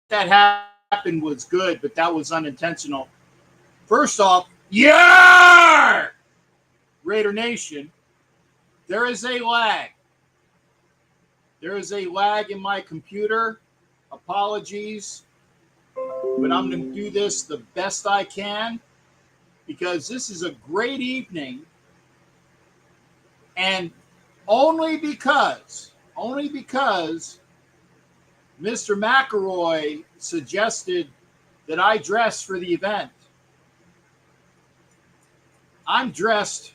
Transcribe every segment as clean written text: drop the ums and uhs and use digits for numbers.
that happened was good, but that was unintentional. First off, yeah, Raider Nation, there is a lag. There is a lag in my computer. Apologies, but I'm going to do this the best I can because this is a great evening, and only because Mr. McElroy suggested that I dress for the event. I'm dressed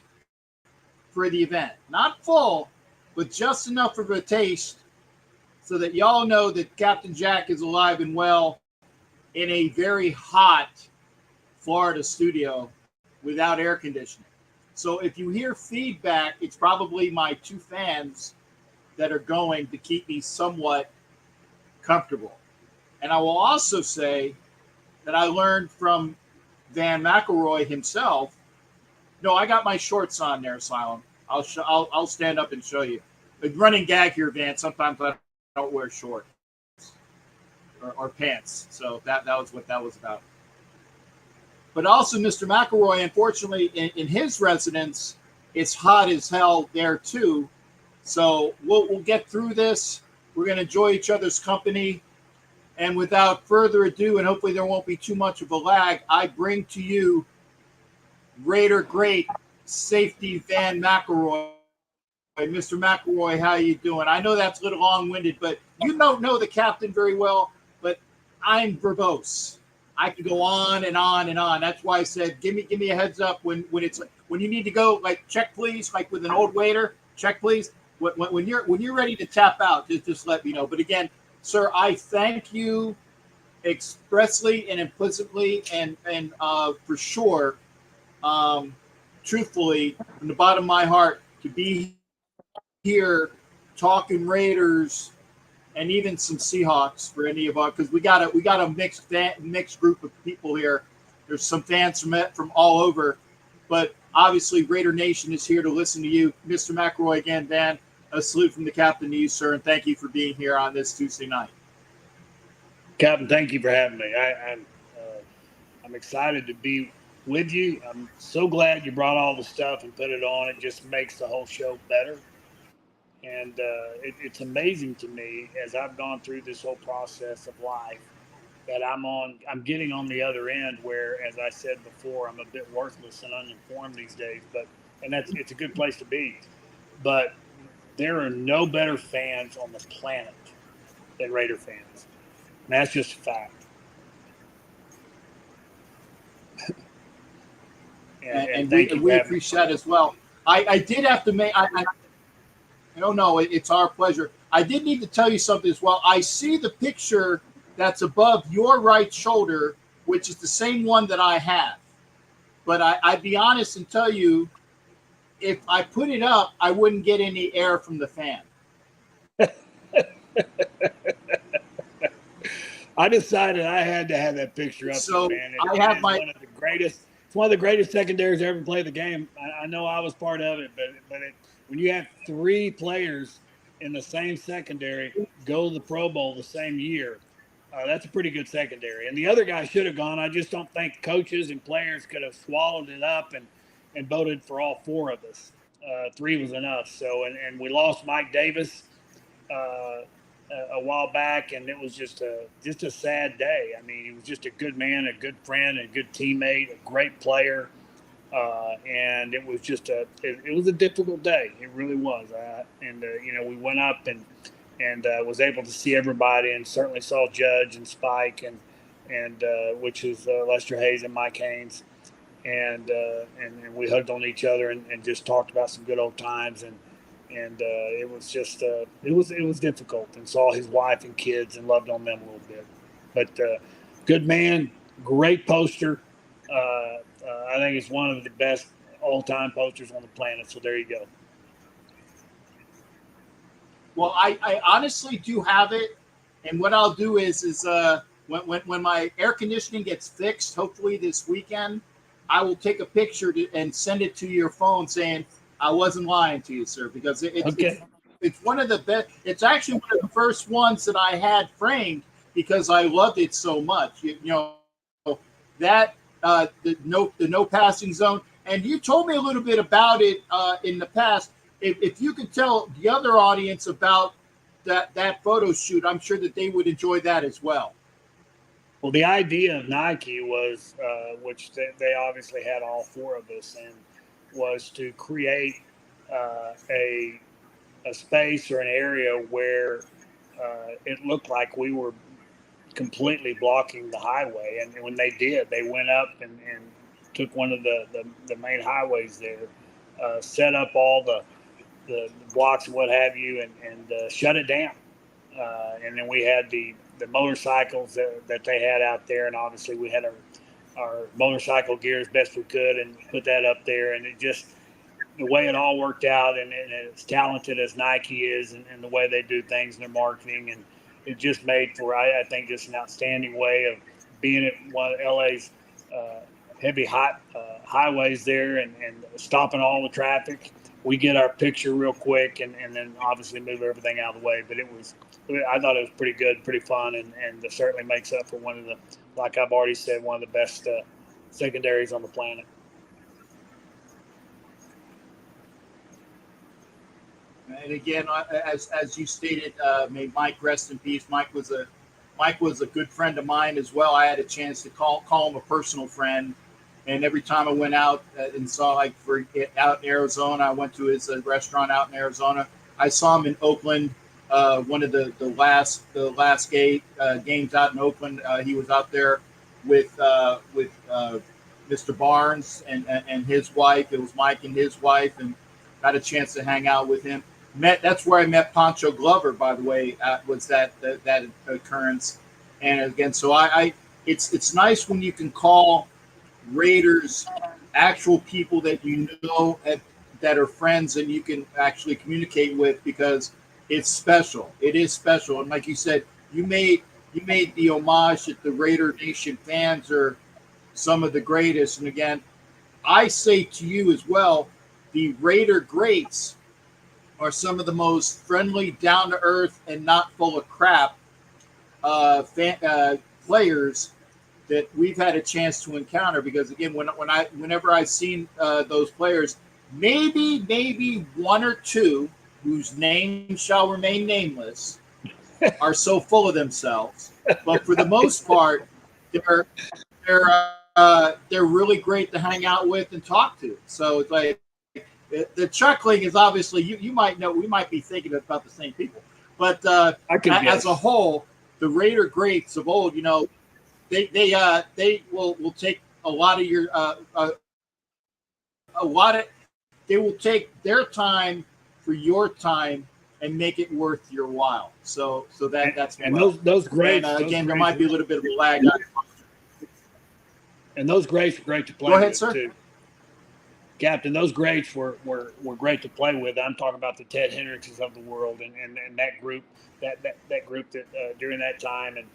for the event. Not full, but just enough of a taste so that y'all know that Captain Jack is alive and well in a very hot Florida studio without air conditioning. So if you hear feedback, it's probably my two fans that are going to keep me somewhat comfortable. And I will also say that I learned from Van McElroy himself. No, I got my shorts on there, Asylum. I'll stand up and show you. The running gag here, Van. Sometimes I don't wear shorts or pants. So that was what that was about. But also, Mr. McElroy, unfortunately, in his residence, it's hot as hell there too. So we'll get through this. We're going to enjoy each other's company. And without further ado, and hopefully there won't be too much of a lag, I bring to you Raider Great Safety Van McElroy. Mr. McElroy, how you doing? I know that's a little long-winded, but you don't know the captain very well, but I'm verbose. I can go on and on and on. That's why I said, give me a heads up when you need to go, like, check please, like with an old waiter, check please. When you're ready to tap out, just let me know. But again, sir, I thank you expressly and implicitly and for sure, truthfully, from the bottom of my heart, to be here talking Raiders and even some Seahawks for any of us, because we got a mixed group of people here. There's some fans from all over, but obviously Raider Nation is here to listen to you, Mr. McElroy. Again, Van, a salute from the captain to you, sir, and thank you for being here on this Tuesday night. Captain, thank you for having me. I'm excited to be with you. I'm so glad you brought all the stuff and put it on. It just makes the whole show better. And it's amazing to me as I've gone through this whole process of life that I'm getting on the other end where, as I said before, I'm a bit worthless and uninformed these days. It's a good place to be. But there are no better fans on the planet than Raider fans. And that's just a fact. and we appreciate that as well. I did have to make. No, it's our pleasure. I did need to tell you something as well. I see the picture that's above your right shoulder, which is the same one that I have. But I'd be honest and tell you, if I put it up, I wouldn't get any air from the fan. I decided I had to have that picture up. So there, man. I have my. It's one of the greatest secondaries to ever play the game. I know I was part of it, but when you have three players in the same secondary go to the Pro Bowl the same year, that's a pretty good secondary. And the other guy should have gone. I just don't think coaches and players could have swallowed it up and voted for all four of us. Three was enough. So and we lost Mike Davis a while back, and it was just a sad day. I mean, he was just a good man, a good friend, a good teammate, a great player, and it was just it was a difficult day. It really was. We went up and was able to see everybody, and certainly saw Judge and Spike and which is Lester Hayes and Mike Haynes, and we hugged on each other and just talked about some good old times and it was just it was difficult, and saw his wife and kids and loved on them a little bit. But good man, great poster. I think it's one of the best all-time posters on the planet. So there you go. Well, I honestly do have it, and what I'll do is when my air conditioning gets fixed, hopefully this weekend, I will take a picture and send it to your phone saying, I wasn't lying to you, sir, because it's one of the best. It's actually one of the first ones that I had framed because I loved it so much. That the no passing zone, and you told me a little bit about it in the past. If you could tell the other audience about that photo shoot, I'm sure that they would enjoy that as well. Well, the idea of Nike was, which they obviously had all four of us in, was to create a space or an area where it looked like we were completely blocking the highway. And when they did, they went up and took one of the main highways there, set up all the blocks and what have you, and shut it down. And then we had the motorcycles that they had out there, and obviously we had our motorcycle gear as best we could and put that up there. And it just, the way it all worked out, and as talented as Nike is, and the way they do things in their marketing, and it just made for, I think, just an outstanding way of being at one of LA's heavy highways there, and stopping all the traffic. We get our picture real quick, and then obviously move everything out of the way. But I thought it was pretty good, pretty fun, and certainly makes up for one of the, like I've already said, one of the best secondaries on the planet. And again, as you stated, may Mike rest in peace. Mike was a good friend of mine as well. I had a chance to call him a personal friend, and every time I went out and saw, like, out in Arizona, I went to his restaurant out in Arizona. I saw him in Oakland, one of the last games out in Oakland. He was out there with Mr. Barnes and his wife. It was Mike and his wife, and got a chance to hang out with him. That's where I met Pancho Glover, by the way. Was that occurrence? And again, so it's nice when you can call Raiders actual people that you know that are friends and you can actually communicate with, because it's special. It is special, and like you said, you made the homage that the Raider Nation fans are some of the greatest. And again, I say to you as well, the Raider greats are some of the most friendly, down to earth, and not full of crap players that we've had a chance to encounter. Because again, whenever I've seen those players, maybe one or two whose names shall remain nameless are so full of themselves, but for the most part, they're really great to hang out with and talk to. So it's like, the chuckling is obviously, you might know, we might be thinking about the same people, but as a whole, the Raider greats of old, they will take a lot of your they will take their time for your time and make it worth your while. So that's and those greats. And again, there might be a little bit of a lag. And those greats were great to play Go ahead, with, sir. too. Captain, those greats were great to play with. I'm talking about the Ted Hendrickses of the world, and that group that group that during that time, and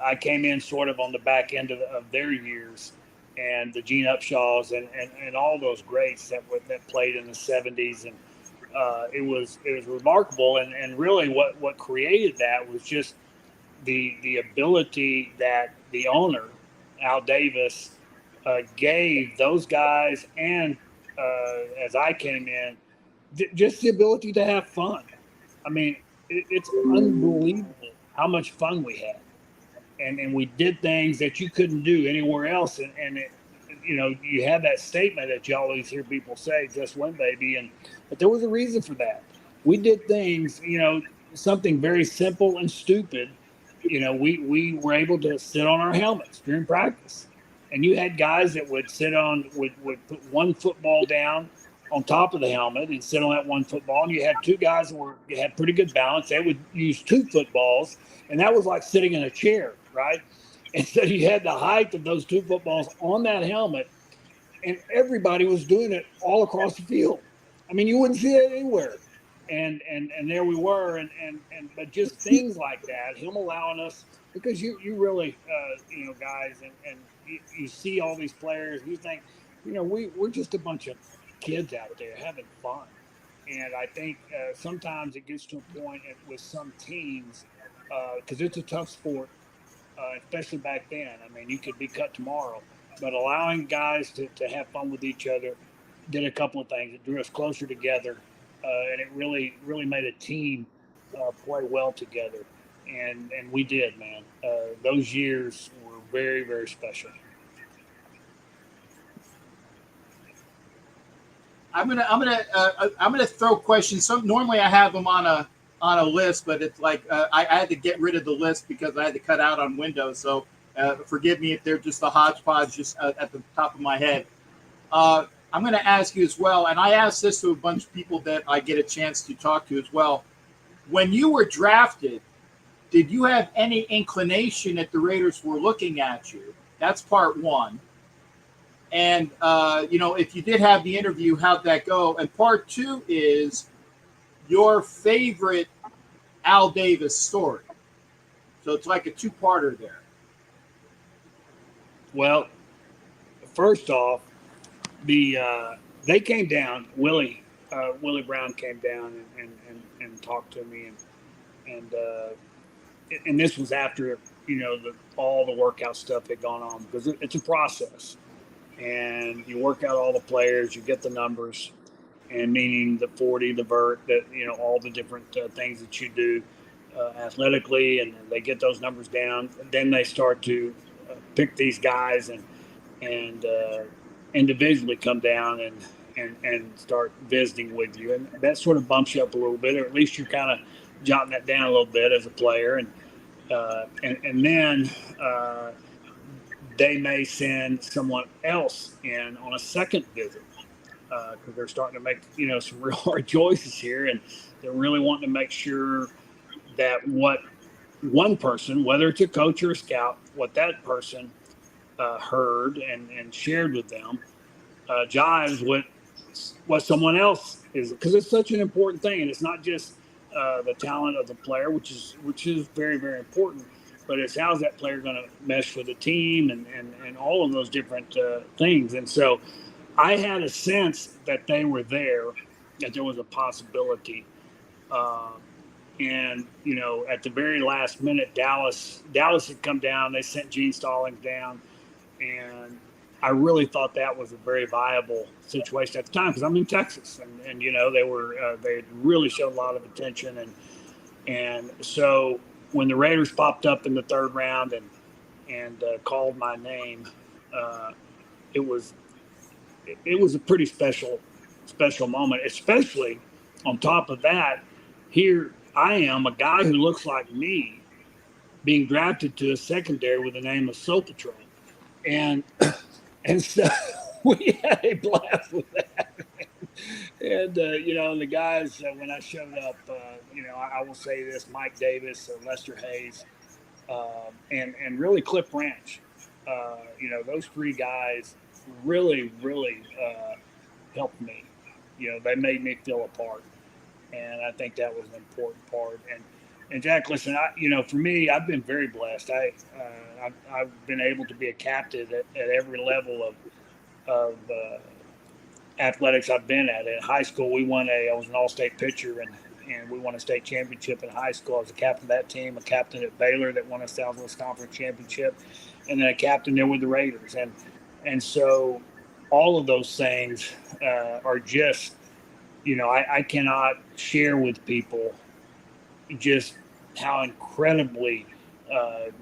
I came in sort of on the back end of their years, and the Gene Upshaws and all those greats that played in the 70s, and it was remarkable, and really what created that was just the ability that the owner, Al Davis, gave those guys, and as I came in, just the ability to have fun. I mean, it's unbelievable how much fun we had, and we did things that you couldn't do anywhere else. And you have that statement that you always hear people say, "Just win, baby," but there was a reason for that. We did things, something very simple and stupid. We were able to sit on our helmets during practice. And you had guys that would would put one football down on top of the helmet and sit on that one football. And you had two guys that had pretty good balance. They would use two footballs, and that was like sitting in a chair, right? And so you had the height of those two footballs on that helmet, and everybody was doing it all across the field. I mean, you wouldn't see it anywhere. And there we were, but just things like that, him allowing us, because you really guys, and you see all these players, you think, we're just a bunch of kids out there having fun. And I think sometimes it gets to a point with some teams, because it's a tough sport, especially back then. I mean, you could be cut tomorrow, but allowing guys to have fun with each other did a couple of things. It drew us closer together, and it really, really made a team play well together. And we did, man. Those years were very, very special. I'm gonna throw questions. So normally I have them on a list, but it's like I had to get rid of the list because I had to cut out on Windows. So forgive me if they're just a hodgepodge just at the top of my head. I'm going to ask you as well, and I asked this to a bunch of people that I get a chance to talk to as well. When you were drafted, did you have any inclination that the Raiders were looking at you? That's part one. And, if you did have the interview, how'd that go? And part two is your favorite Al Davis story. So it's like a two-parter there. Well, first off, they came down. Willie Brown came down and talked to me, and this was after all the workout stuff had gone on, because it's a process, and you work out all the players, you get the numbers, and meaning the 40, the vert, that all the different things that you do athletically, and they get those numbers down. And then they start to pick these guys and individually come down and start visiting with you, and that sort of bumps you up a little bit, or at least you're kind of jotting that down a little bit as a player, and then they may send someone else in on a second visit, because they're starting to make some real hard choices here, and they're really wanting to make sure that what one person, whether it's a coach or a scout, what that person heard and shared with them jives with what someone else is, because it's such an important thing, and it's not just the talent of the player, which is very, very important, but it's how's that player going to mesh with the team and all of those different things. And so I had a sense that they were there, that there was a possibility. And at the very last minute, Dallas had come down. They sent Gene Stallings down, and I really thought that was a very viable situation at the time, because I'm in Texas, and they really showed a lot of attention, and so when the Raiders popped up in the third round and called my name, it was a pretty special moment, especially on top of that. Here I am, a guy who looks like me, being drafted to a secondary with the name of Soul Patrol. And so we had a blast with that. And, the guys, when I showed up, I will say this: Mike Davis, Lester Hayes, and really Cliff Branch. Those three guys really, really helped me. They made me feel a part. And I think that was an important part. And Jack, listen, for me, I've been very blessed. I've been able to be a captain at every level of athletics I've been at. In high school, I was an all-state pitcher, and we won a state championship in high school. I was a captain of that team, a captain at Baylor that won a Southwest Conference championship, and then a captain there with the Raiders. And so all of those things are just, I cannot share with people just how incredibly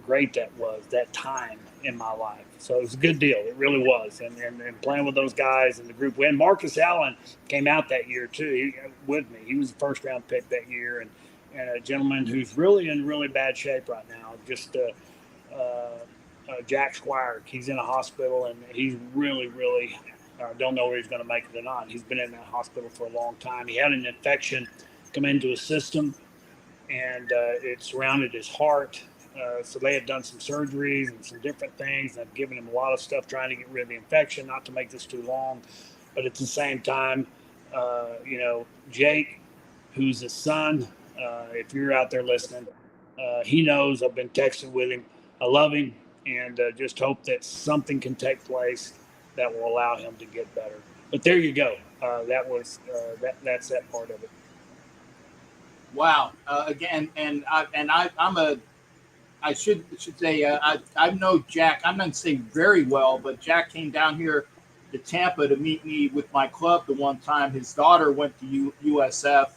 great that was, that time in my life. So it was a good deal. It really was. And playing with those guys and the group. And Marcus Allen came out that year too, with me. He was the first round pick that year, and a gentleman who's really in really bad shape right now. Just Jack Squire. He's in a hospital, and he's really, really don't know where he's going to make it or not. He's been in that hospital for a long time. He had an infection come into his system, and it surrounded his heart. So they have done some surgeries and some different things. I've given him a lot of stuff trying to get rid of the infection, not to make this too long. But at the same time, Jake, who's his son, if you're out there listening, he knows I've been texting with him. I love him, and just hope that something can take place that will allow him to get better. But there you go. That's that part of it. Wow. Again, I I should say I know Jack. I'm not saying very well, but Jack came down here to Tampa to meet me with my club the one time. His daughter went to USF,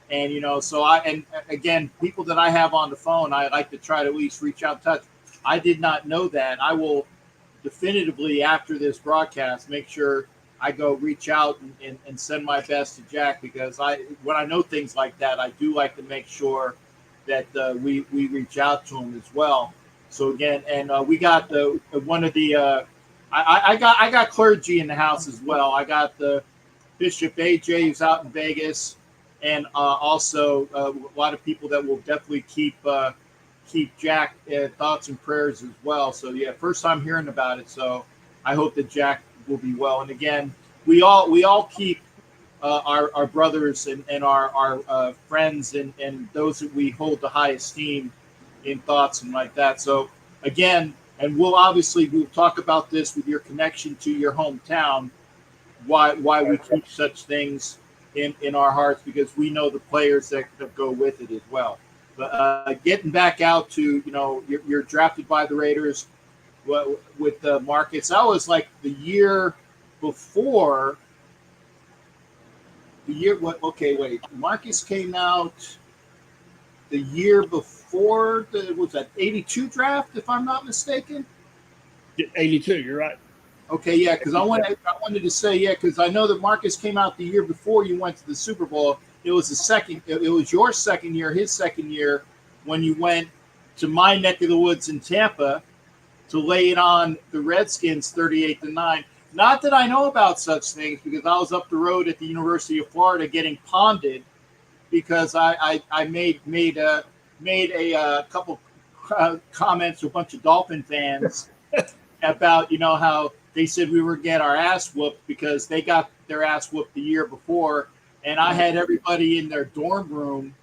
and so and again, people that I have on the phone, I like to try to at least reach out, touch. I did not know that. I will definitively after this broadcast make sure I go reach out and send my best to Jack, because when I know things like that, I do like to make sure that we reach out to him as well. So again, and we got one of the I got clergy in the house as well. I got the Bishop AJ who's out in Vegas, and also a lot of people that will definitely keep Jack thoughts and prayers as well. So yeah, first time hearing about it. So I hope that Jack will be well. And again, we all keep our brothers and our friends and those that we hold the high esteem in thoughts and like that. So again, and we'll talk about this with your connection to your hometown, why we keep such things in our hearts, because we know the players that go with it as well. But getting back out to, you're drafted by the Raiders with Marcus. That was like the year before. Marcus came out the year before was that 82 draft, if I'm not mistaken? 82, you're right. Okay, yeah, because I wanted to say, yeah, because I know that Marcus came out the year before you went to the Super Bowl. It was your second year, his second year, when you went to my neck of the woods in Tampa to lay it on the Redskins 38-9. Not that I know about such things, because I was up the road at the University of Florida getting ponded because I made a couple comments to a bunch of Dolphin fans about how they said we were getting our ass whooped because they got their ass whooped the year before, and I had everybody in their dorm room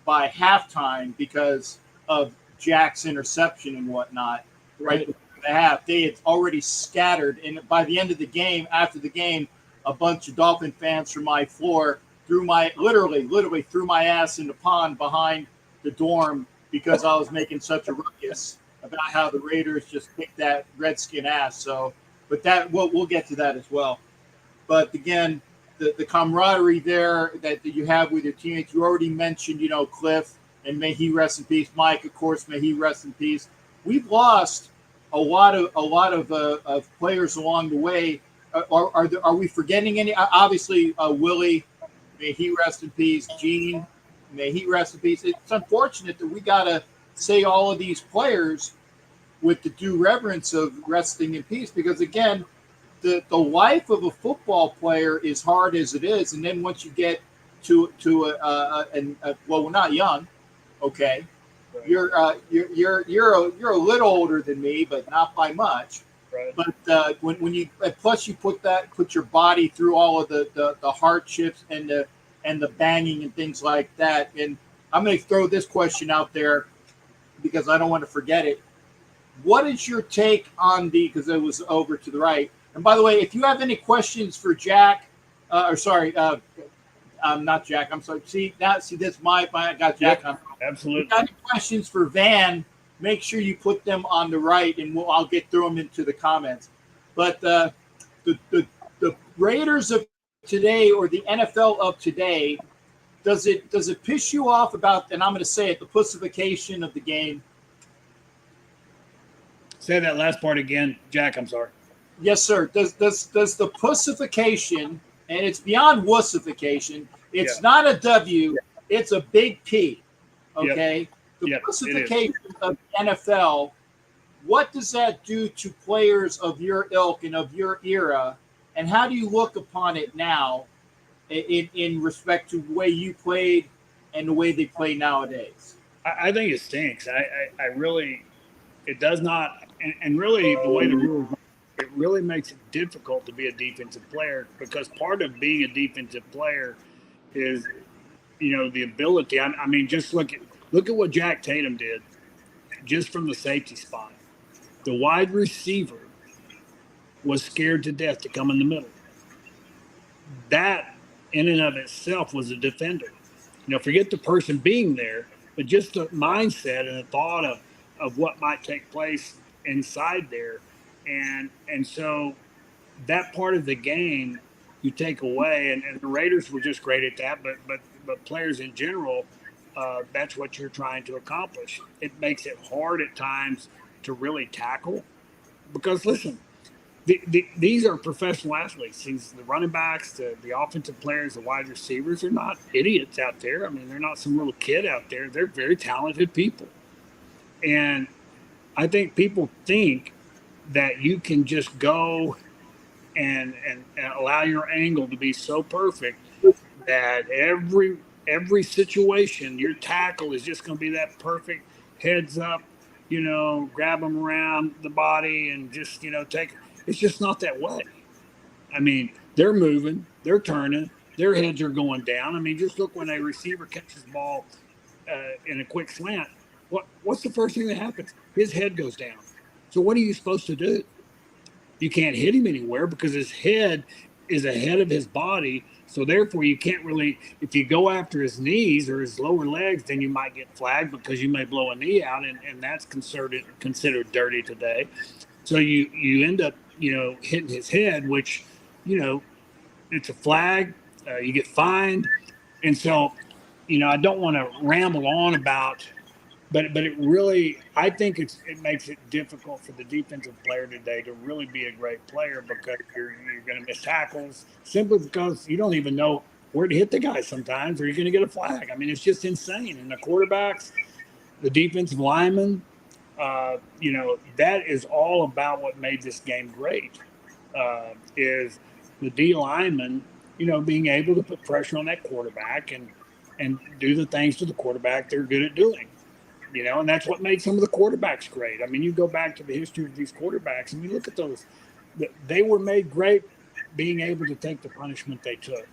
by halftime because of Jack's interception and whatnot. Right before the half, they had already scattered, and by the end of the game, after the game, a bunch of Dolphin fans from my floor literally threw my ass in the pond behind the dorm because I was making such a ruckus about how the Raiders just kicked that Redskin ass. So, but that we'll get to that as well. But again, the camaraderie there that you have with your teammates. You already mentioned, Cliff, and may he rest in peace. Mike, of course, may he rest in peace. We've lost a lot of players along the way. Are we forgetting any? Obviously, Willie, may he rest in peace. Gene, may he rest in peace. It's unfortunate that we gotta say all of these players with the due reverence of resting in peace, because again, the life of a football player is hard as it is, and then once you get to well, we're not young, okay. Right. You're a little older than me, but not by much. Right. But when you plus you put your body through all of the hardships and the banging and things like that. And I'm going to throw this question out there because I don't want to forget it. What is your take on because it was over to the right? And by the way, if you have any questions for Jack, not Jack. I'm sorry. See this I got Jack. Yep, absolutely. If you got any questions for Van, make sure you put them on the right, and I'll get through them into the comments. But the Raiders of today, or the NFL of today, does it piss you off about? And I'm going to say it, the pussification of the game. Say that last part again, Jack. I'm sorry. Yes, sir. Does the pussification, and it's beyond wussification. It's not a W. It's a big P. Okay. The pussification of the NFL. What does that do to players of your ilk and of your era? And how do you look upon it now, in respect to the way you played and the way they play nowadays? I think it stinks. I really, it does not, and really the way the rules, it really makes it difficult to be a defensive player, because part of being a defensive player is, the ability. I mean, just look at what Jack Tatum did, just from the safety spot. The wide receiver was scared to death to come in the middle. That, in and of itself, was a defender. Forget the person being there, but just the mindset and the thought of what might take place inside there. And so that part of the game you take away, and the Raiders were just great at that, but players in general, that's what you're trying to accomplish. It makes it hard at times to really tackle because listen, these are professional athletes. These the running backs, the offensive players, the wide receivers are not idiots out there. I mean, they're not some little kid out there. They're very talented people, and I think people think that you can just go and allow your angle to be so perfect that every situation your tackle is just going to be that perfect heads up, grab them around the body and just take. It's just not that way. I mean, they're moving, they're turning, their heads are going down. I mean, just look when a receiver catches the ball in a quick slant. What's the first thing that happens? His head goes down. So what are you supposed to do? You can't hit him anywhere because his head is ahead of his body. So therefore, you can't really. If you go after his knees or his lower legs, then you might get flagged because you may blow a knee out, and that's considered dirty today. So you end up hitting his head, which it's a flag. You get fined, and so I don't want to ramble on about. But it really, I think it makes it difficult for the defensive player today to really be a great player because you're going to miss tackles simply because you don't even know where to hit the guy sometimes, or you're going to get a flag. I mean, it's just insane. And the quarterbacks, the defensive linemen, that is all about what made this game great. Is the D linemen, being able to put pressure on that quarterback and do the things to the quarterback they're good at doing. And that's what made some of the quarterbacks great. I mean, you go back to the history of these quarterbacks and you look at those, they were made great being able to take the punishment they took.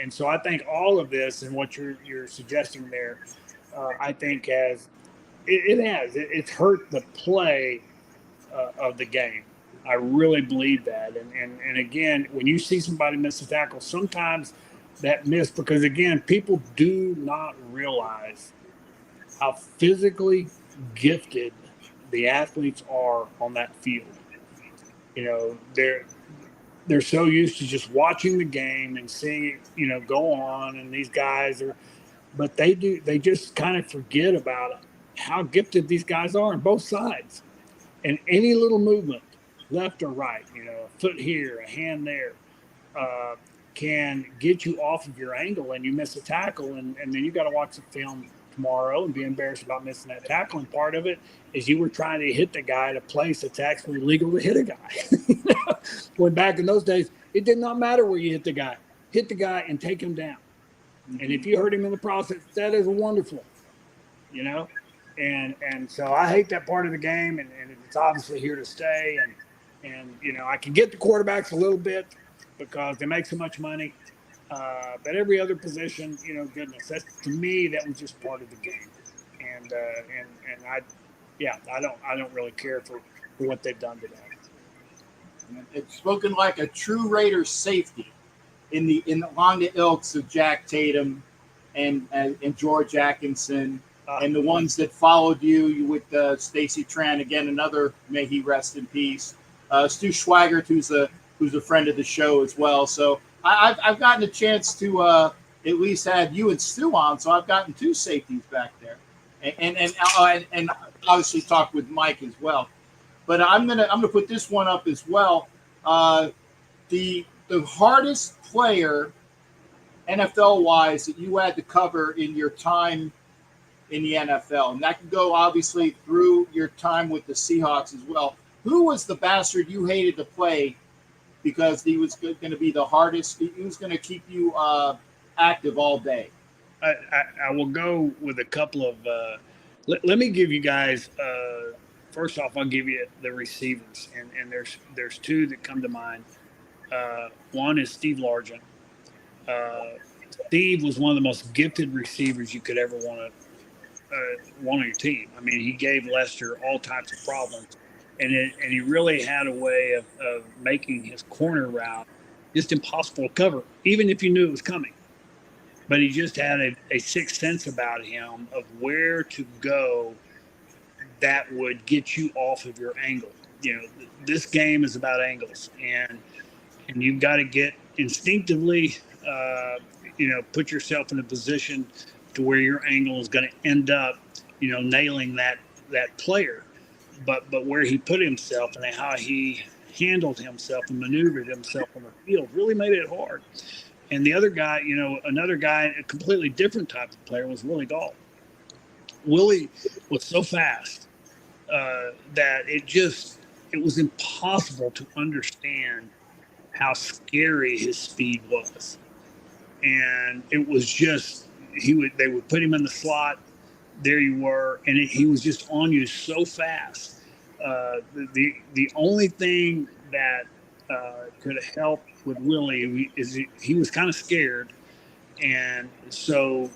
And so I think all of this and what you're suggesting there, I think it's hurt the play of the game. I really believe that. And again, when you see somebody miss a tackle, sometimes that miss, because again, people do not realize how physically gifted the athletes are on that field. They're so used to just watching the game and seeing it, go on, and these guys but they just kind of forget about how gifted these guys are on both sides. And any little movement, left or right, a foot here, a hand there, can get you off of your angle and you miss a tackle, and then you got to watch the film tomorrow and be embarrassed about missing that tackle. And part of it is you were trying to hit the guy at a place that's actually legal to hit a guy. When back in those days, it did not matter where you hit the guy and take him down. Mm-hmm. And if you hurt him in the process, that is wonderful, And so I hate that part of the game, and it's obviously here to stay. And I can get the quarterbacks a little bit because they make so much money. But every other position, goodness, to me, that was just part of the game. And I don't really care for what they've done today. It's spoken like a true Raiders safety along the ilks of Jack Tatum and George Atkinson and the ones that followed you with Stacey Tran, again, another, may he rest in peace. Stu Schweigert, who's a friend of the show as well. So I've gotten a chance to at least have you and Stu on, so I've gotten two safeties back there, and obviously talked with Mike as well. But I'm gonna put this one up as well. The hardest player NFL wise that you had to cover in your time in the NFL, and that could go obviously through your time with the Seahawks as well. Who was the bastard you hated to play? Because he was going to be the hardest. He was going to keep you active all day. I will go with a couple of. Let me give you guys. First off, I'll give you the receivers, and there's two that come to mind. One is Steve Largent. Steve was one of the most gifted receivers you could ever want on your team. I mean, he gave Lester all types of problems. And he really had a way of making his corner route just impossible to cover, even if you knew it was coming. But he just had a sixth sense about him of where to go that would get you off of your angle. This game is about angles, and you've got to get instinctively, put yourself in a position to where your angle is going to end up, nailing that player. But where he put himself and how he handled himself and maneuvered himself on the field really made it hard. And the other guy, another guy, a completely different type of player, was Willie Gall. Willie was so fast that it was impossible to understand how scary his speed was. And it was just, they would put him in the slot. There you were, and he was just on you so fast. The only thing that could help with Willie is he was kind of scared, and so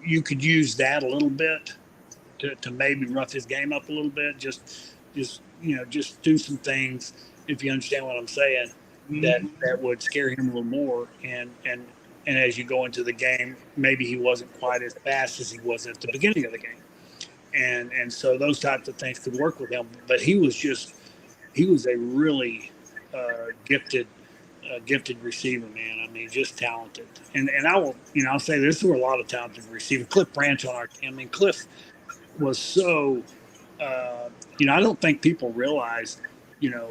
you could use that a little bit to maybe rough his game up a little bit. Just do some things, if you understand what I'm saying, that would scare him a little more. And as you go into the game, maybe he wasn't quite as fast as he was at the beginning of the game. And so those types of things could work with him. But he was a really gifted receiver, man. I mean, just talented. And I'll say this: there were a lot of talented receivers. Cliff Branch on our team. I mean, Cliff was so. I don't think people realize, I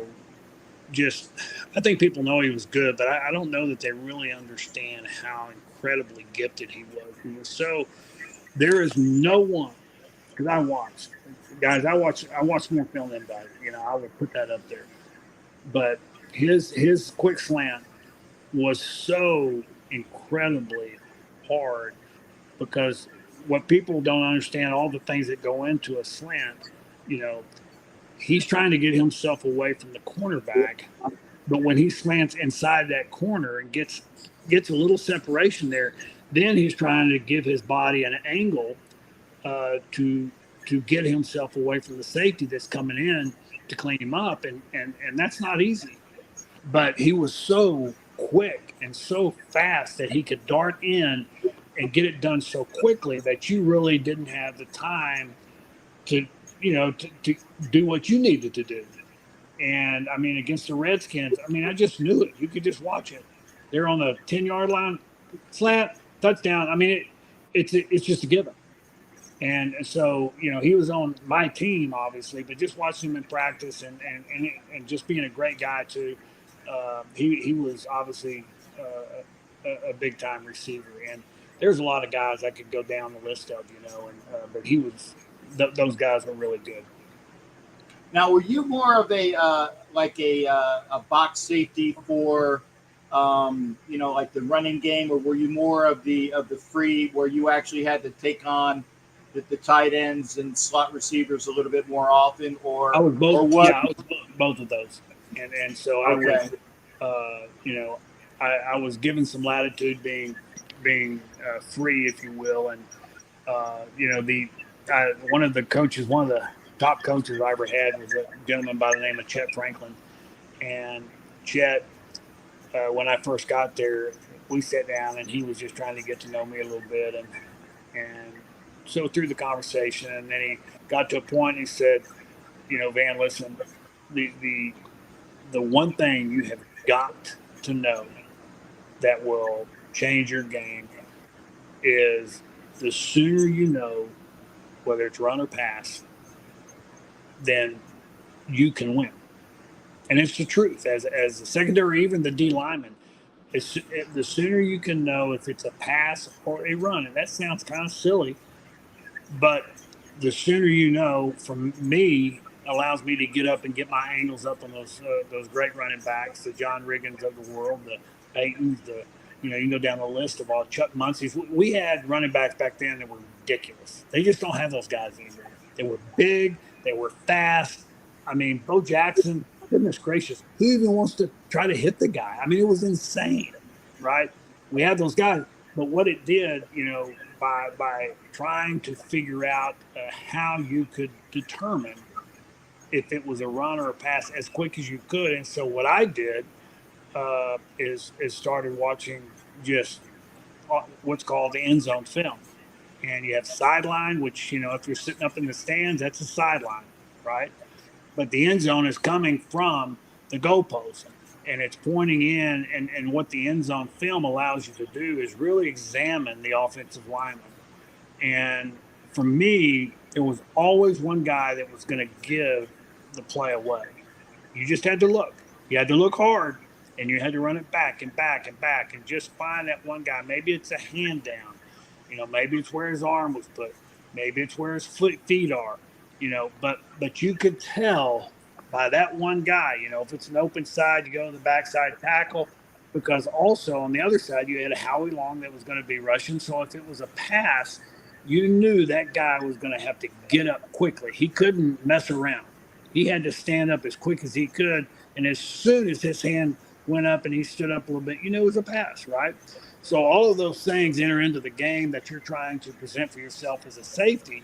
think people know he was good, but I don't know that they really understand how incredibly gifted he was. He was so. There is no one, because I watch more film than anybody. I would put that up there. But his quick slant was so incredibly hard, because what people don't understand, all the things that go into a slant, he's trying to get himself away from the cornerback, but when he slants inside that corner and gets a little separation there, then he's trying to give his body an angle to get himself away from the safety that's coming in to clean him up, and that's not easy. But he was so quick and so fast that he could dart in and get it done so quickly that you really didn't have the time to do what you needed to do. And I mean, against the Redskins, I mean, I just knew it. You could just watch it. They're on the 10-yard line, slant, touchdown. I mean, it's just a given. And so, he was on my team, obviously, but just watching him in practice and just being a great guy too. He was obviously a big time receiver, and there's a lot of guys I could go down the list of, but he was. Those guys were really good. Now, were you more of a box safety for, like the running game, or were you more of the free, where you actually had to take on the tight ends and slot receivers a little bit more often? Or I was both. Or what? Yeah, I was both of those, and so I was, I was given some latitude being free, if you will, and one of the top coaches I ever had was a gentleman by the name of Chet Franklin. And Chet, when I first got there, we sat down and he was just trying to get to know me a little bit. And so through the conversation, and then he got to a point and he said, Van, listen, the one thing you have got to know that will change your game is the sooner you know whether it's run or pass, then you can win. And it's the truth. As the secondary, even the D lineman, the sooner you can know if it's a pass or a run. And that sounds kind of silly, but the sooner you know, for me, allows me to get up and get my angles up on those great running backs, the John Riggins of the world, the Paytons, you can go down the list of all Chuck Muncie's. We had running backs back then that were ridiculous. They just don't have those guys anymore. They were big. They were fast. I mean, Bo Jackson, goodness gracious, who even wants to try to hit the guy? I mean, it was insane, right? We had those guys. But what it did, by trying to figure out how you could determine if it was a run or a pass as quick as you could. And so what I did is started watching just what's called the end zone film. And you have sideline, which, if you're sitting up in the stands, that's a sideline, right? But the end zone is coming from the goalpost and it's pointing in. And what the end zone film allows you to do is really examine the offensive lineman. And for me, there was always one guy that was going to give the play away. You just had to look. You had to look hard, and you had to run it back and back and back and just find that one guy. Maybe it's a hand down. Maybe it's where his arm was put. Maybe it's where his feet are. But you could tell by that one guy. If it's an open side, you go to the backside tackle, because also on the other side you had a Howie Long that was going to be rushing. So if it was a pass, you knew that guy was going to have to get up quickly. He couldn't mess around. He had to stand up as quick as he could. And as soon as his hand went up and he stood up a little bit, it was a pass, right? So all of those things enter into the game that you're trying to present for yourself as a safety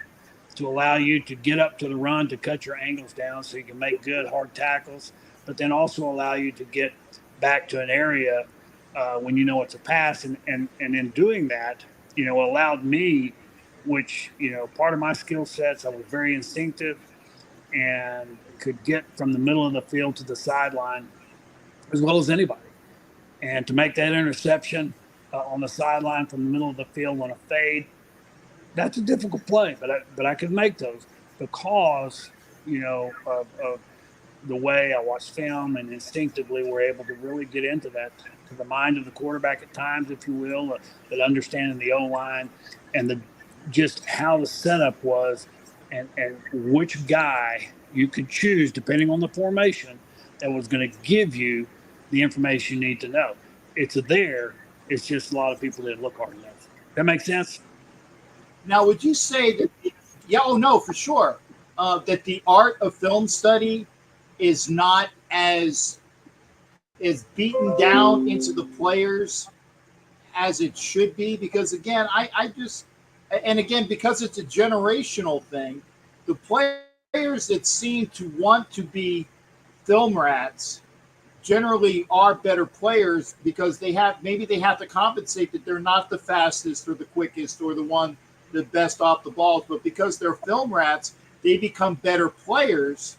to allow you to get up to the run, to cut your angles down so you can make good hard tackles, but then also allow you to get back to an area when it's a pass. And in doing that, allowed me, which, part of my skill sets, I was very instinctive and could get from the middle of the field to the sideline as well as anybody. And to make that interception on the sideline from the middle of the field on a fade, that's a difficult play, but I could make those because, of the way I watched film and instinctively were able to really get into that, to the mind of the quarterback at times, if you will, that understanding the O-line and just how the setup was and which guy you could choose depending on the formation that was going to give you the information you need to know. It's there. It's just a lot of people didn't look hard enough. That makes sense? Now, would you say that, no, for sure, that the art of film study is not as beaten down into the players as it should be? Because again, because it's a generational thing, the players that seem to want to be film rats generally are better players because they have to compensate that they're not the fastest or the quickest or the best off the balls, but because they're film rats, they become better players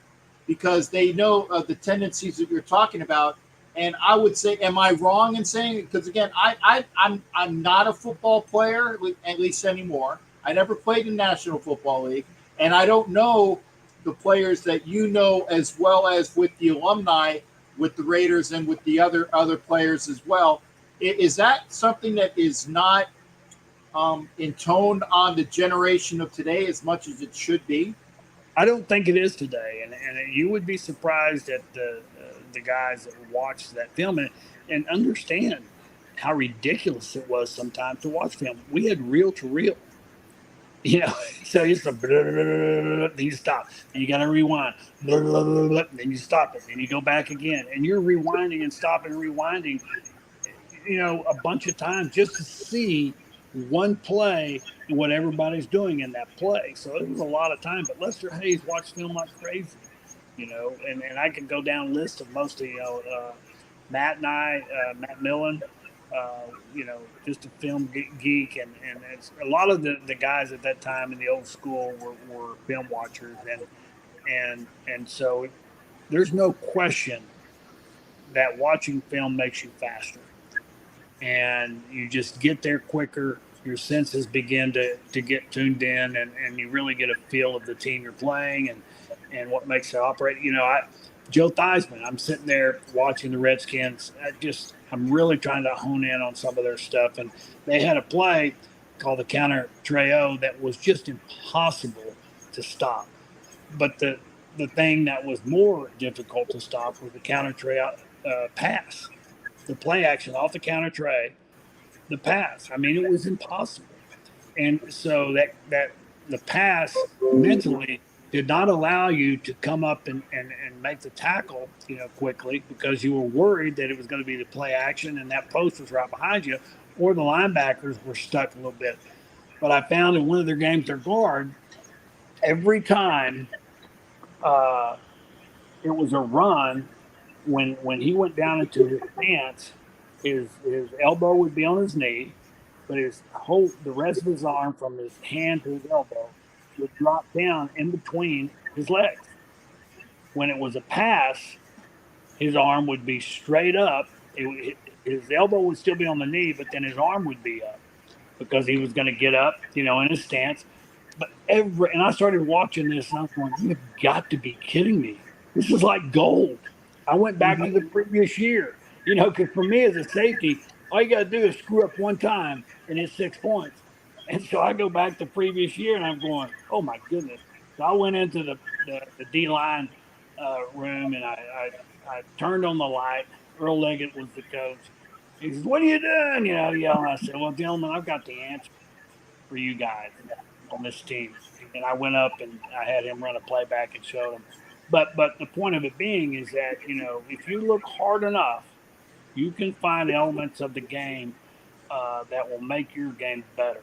because they know the tendencies that you're talking about. And I would say, am I wrong in saying it? Because again, I'm not a football player, at least anymore. I never played in National Football League, and I don't know the players that you know as well as with the alumni, with the Raiders and with the other players as well. Is that something that is not intoned on the generation of today as much as it should be? I don't think it is today, and you would be surprised at the guys that watch that film and understand how ridiculous it was sometimes to watch film. We had reel to reel, so it's a blah, blah, blah, then you stop, and you got to rewind, blah, blah, blah, blah, then you stop it, and you go back again, and you're rewinding and stopping and rewinding, a bunch of times just to see one play and what everybody's doing in that play. So it was a lot of time. But Lester Hayes watched film like crazy, and I can go down a list of most of, Matt and I, Matt Millen, just a film geek. And it's, a lot of the guys at that time in the old school were film watchers. And so there's no question that watching film makes you faster. And you just get there quicker. Your senses begin to get tuned in, and you really get a feel of the team you're playing and what makes it operate. Joe Theismann, I'm sitting there watching the Redskins. I'm really trying to hone in on some of their stuff. And they had a play called the counter Treo that was just impossible to stop. But the thing that was more difficult to stop was the counter Treo pass. The play action off the counter tray, the pass. I mean, it was impossible. And so that the pass mentally did not allow you to come up and make the tackle, quickly, because you were worried that it was going to be the play action and that post was right behind you, or the linebackers were stuck a little bit. But I found in one of their games, their guard, every time it was a run, when he went down into his stance, his elbow would be on his knee, but the rest of his arm from his hand to his elbow would drop down in between his legs. When it was a pass, his arm would be straight up. His elbow would still be on the knee, but then his arm would be up because he was going to get up, in his stance. But and I started watching this, and I was going, "You've got to be kidding me! This is like gold." I went back to the previous year, because for me as a safety, all you got to do is screw up one time, and it's 6 points. And so I go back to previous year, and I'm going, "Oh my goodness!" So I went into the D line room, and I turned on the light. Earl Leggett was the coach. He says, "What are you doing?" Yelling. I said, "Well, gentlemen, I've got the answer for you guys on this team." And I went up and I had him run a playback and showed him. But the point of it being is that, if you look hard enough, you can find elements of the game that will make your game better.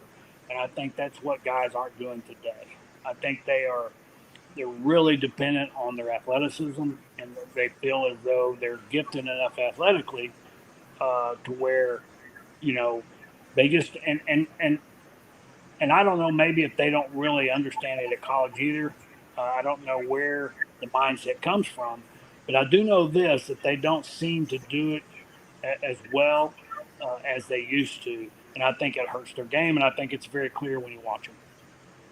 And I think that's what guys aren't doing today. I think they're really dependent on their athleticism, and they feel as though they're gifted enough athletically to where, they just and I don't know, maybe if they don't really understand it at college either. I don't know where the mindset comes from, but I do know this, that they don't seem to do it as well as they used to. And I think it hurts their game, and I think it's very clear when you watch them.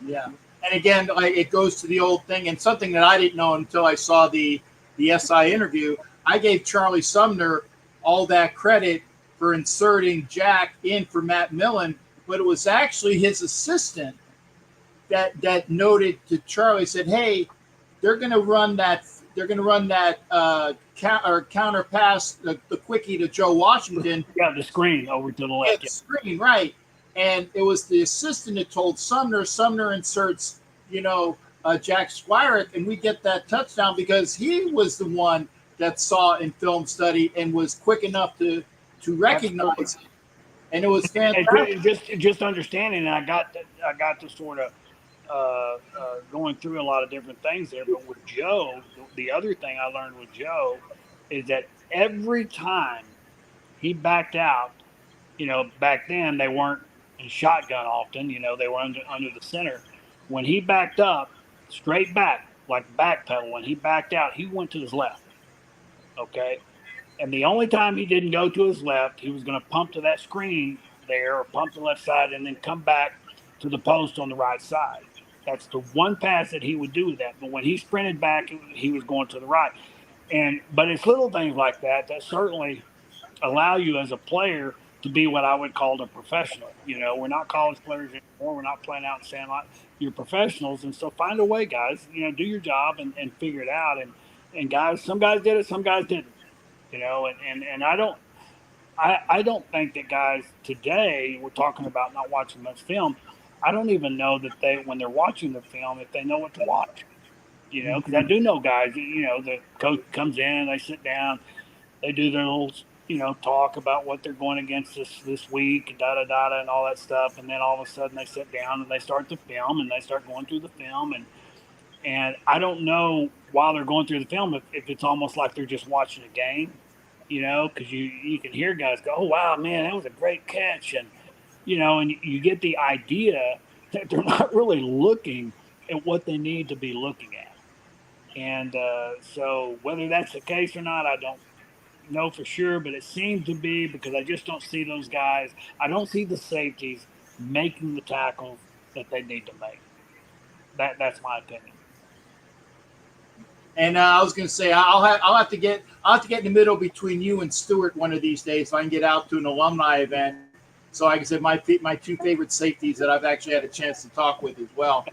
Yeah. And again, like, it goes to the old thing, and something that I didn't know until I saw the SI interview. I gave Charlie Sumner all that credit for inserting Jack in for Matt Millen, but it was actually his assistant that noted to Charlie, said, "Hey, they're going to run that. They're going to run that counter pass, the quickie to Joe Washington." Yeah, the screen over to the left. Yeah, the screen, right. And it was the assistant that told Sumner. Sumner inserts, Jack Squirek, and we get that touchdown because he was the one that saw in film study and was quick enough to recognize it. And it was fantastic. Just understanding, and I got to sort of going through a lot of different things there. But with Joe, the other thing I learned with Joe is that every time he backed out, back then they weren't in shotgun often. They were under the center. When he backed up, straight back, like backpedal, when he backed out, he went to his left. Okay. And the only time he didn't go to his left, he was going to pump to that screen there or pump to the left side and then come back to the post on the right side. That's the one pass that he would do that. But when he sprinted back, he was going to the right. But it's little things like that certainly allow you as a player to be what I would call a professional. We're not college players anymore. We're not playing out in Sandlot. You're professionals. And so find a way, guys, do your job and figure it out. And guys, some guys did it, some guys didn't. And I don't think that guys today, we're talking about not watching much film. I don't even know that when they're watching the film, if they know what to watch, because I do know guys, the coach comes in, they sit down, they do their little, talk about what they're going against this week, and and all that stuff. And then all of a sudden they sit down and they start the film and they start going through the film. And I don't know while they're going through the film if it's almost like they're just watching a game, because you can hear guys go, "Oh, wow, man, that was a great catch." And, and you get the idea that they're not really looking at what they need to be looking at. And so whether that's the case or not, I don't know for sure, but it seems to be, because I just don't see those guys. I don't see the safeties making the tackles that they need to make. That's my opinion. And I was going to say, I'll have to get in the middle between you and Stewart one of these days, so I can get out to an alumni event. So like I said, my two favorite safeties that I've actually had a chance to talk with as well.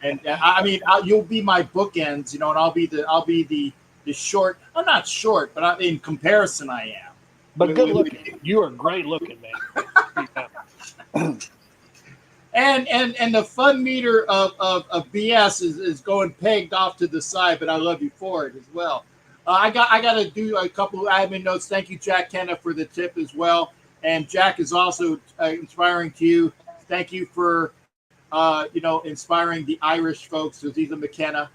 And I mean, you'll be my bookends, and I'll be the short. I'm not short, but in comparison, I am. But good looking. You are great looking, man. And the fun meter of BS is going pegged off to the side, but I love you for it as well. I got to do a couple of admin notes. Thank you, Jack Kenna, for the tip as well. And Jack is also inspiring to you. Thank you for inspiring the Irish folks. Aziza McKenna,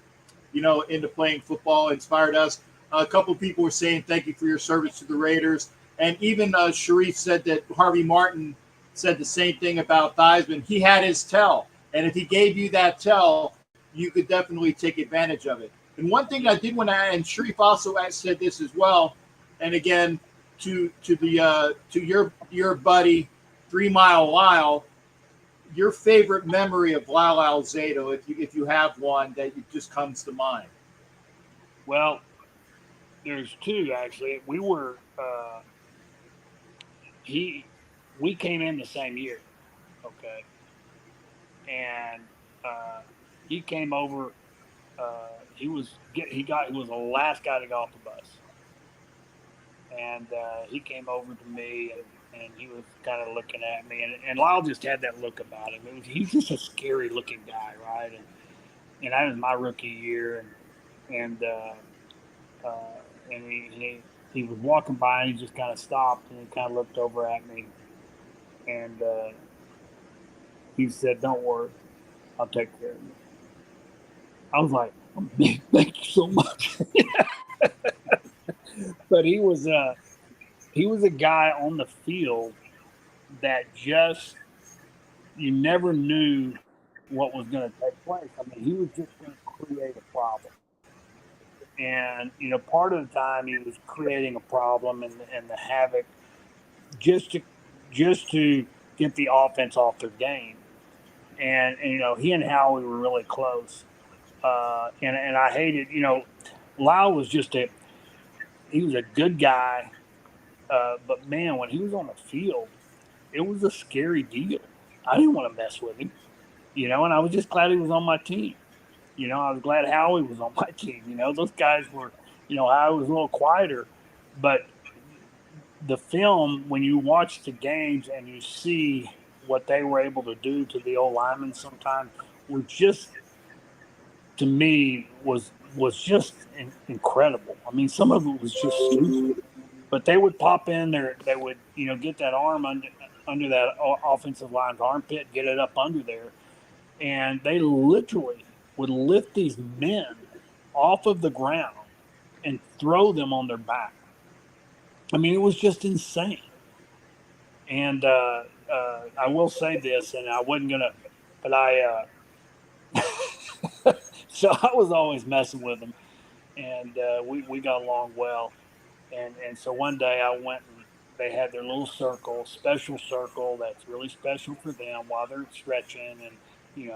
into playing football, inspired us. A couple of people were saying thank you for your service to the Raiders. And even Sharif said that Harvey Martin said the same thing about Theismann. He had his tell, and if he gave you that tell, you could definitely take advantage of it. And one thing I did want to add, and Sharif also said this as well, and again to your buddy 3 Mile Lyle, your favorite memory of Lyle Alzado, if you have one that just comes to mind. Well, there's two actually. We came in the same year, okay, and he came over. He was the last guy to get off the bus, and he came over to me, and he was kind of looking at me, and Lyle just had that look about him. He's just a scary looking guy, right? And that was my rookie year, and uh, and he was walking by, and he just kind of stopped and he kind of looked over at me, and he said, "Don't worry, I'll take care of you." I was like, oh, "Thank you so much." But he was a guy on the field that just you never knew what was going to take place. I mean, he was just going to create a problem, and part of the time he was creating a problem and the havoc just to get the offense off their game. And he and Howie were really close. And I hated, Lyle was he was a good guy. But man, when he was on the field, it was a scary deal. I didn't want to mess with him, and I was just glad he was on my team. I was glad Howie was on my team. Those guys were, Howie was a little quieter, but the film, when you watch the games and you see what they were able to do to the old linemen sometimes, were just, to me, was just incredible. I mean, some of it was just stupid, but they would pop in there. They would, get that arm under that offensive line's armpit, get it up under there, and they literally would lift these men off of the ground and throw them on their back. I mean, it was just insane. And I will say this, and I wasn't gonna, but so I was always messing with them, and we got along well. And so one day I went and they had their little special circle that's really special for them while they're stretching, and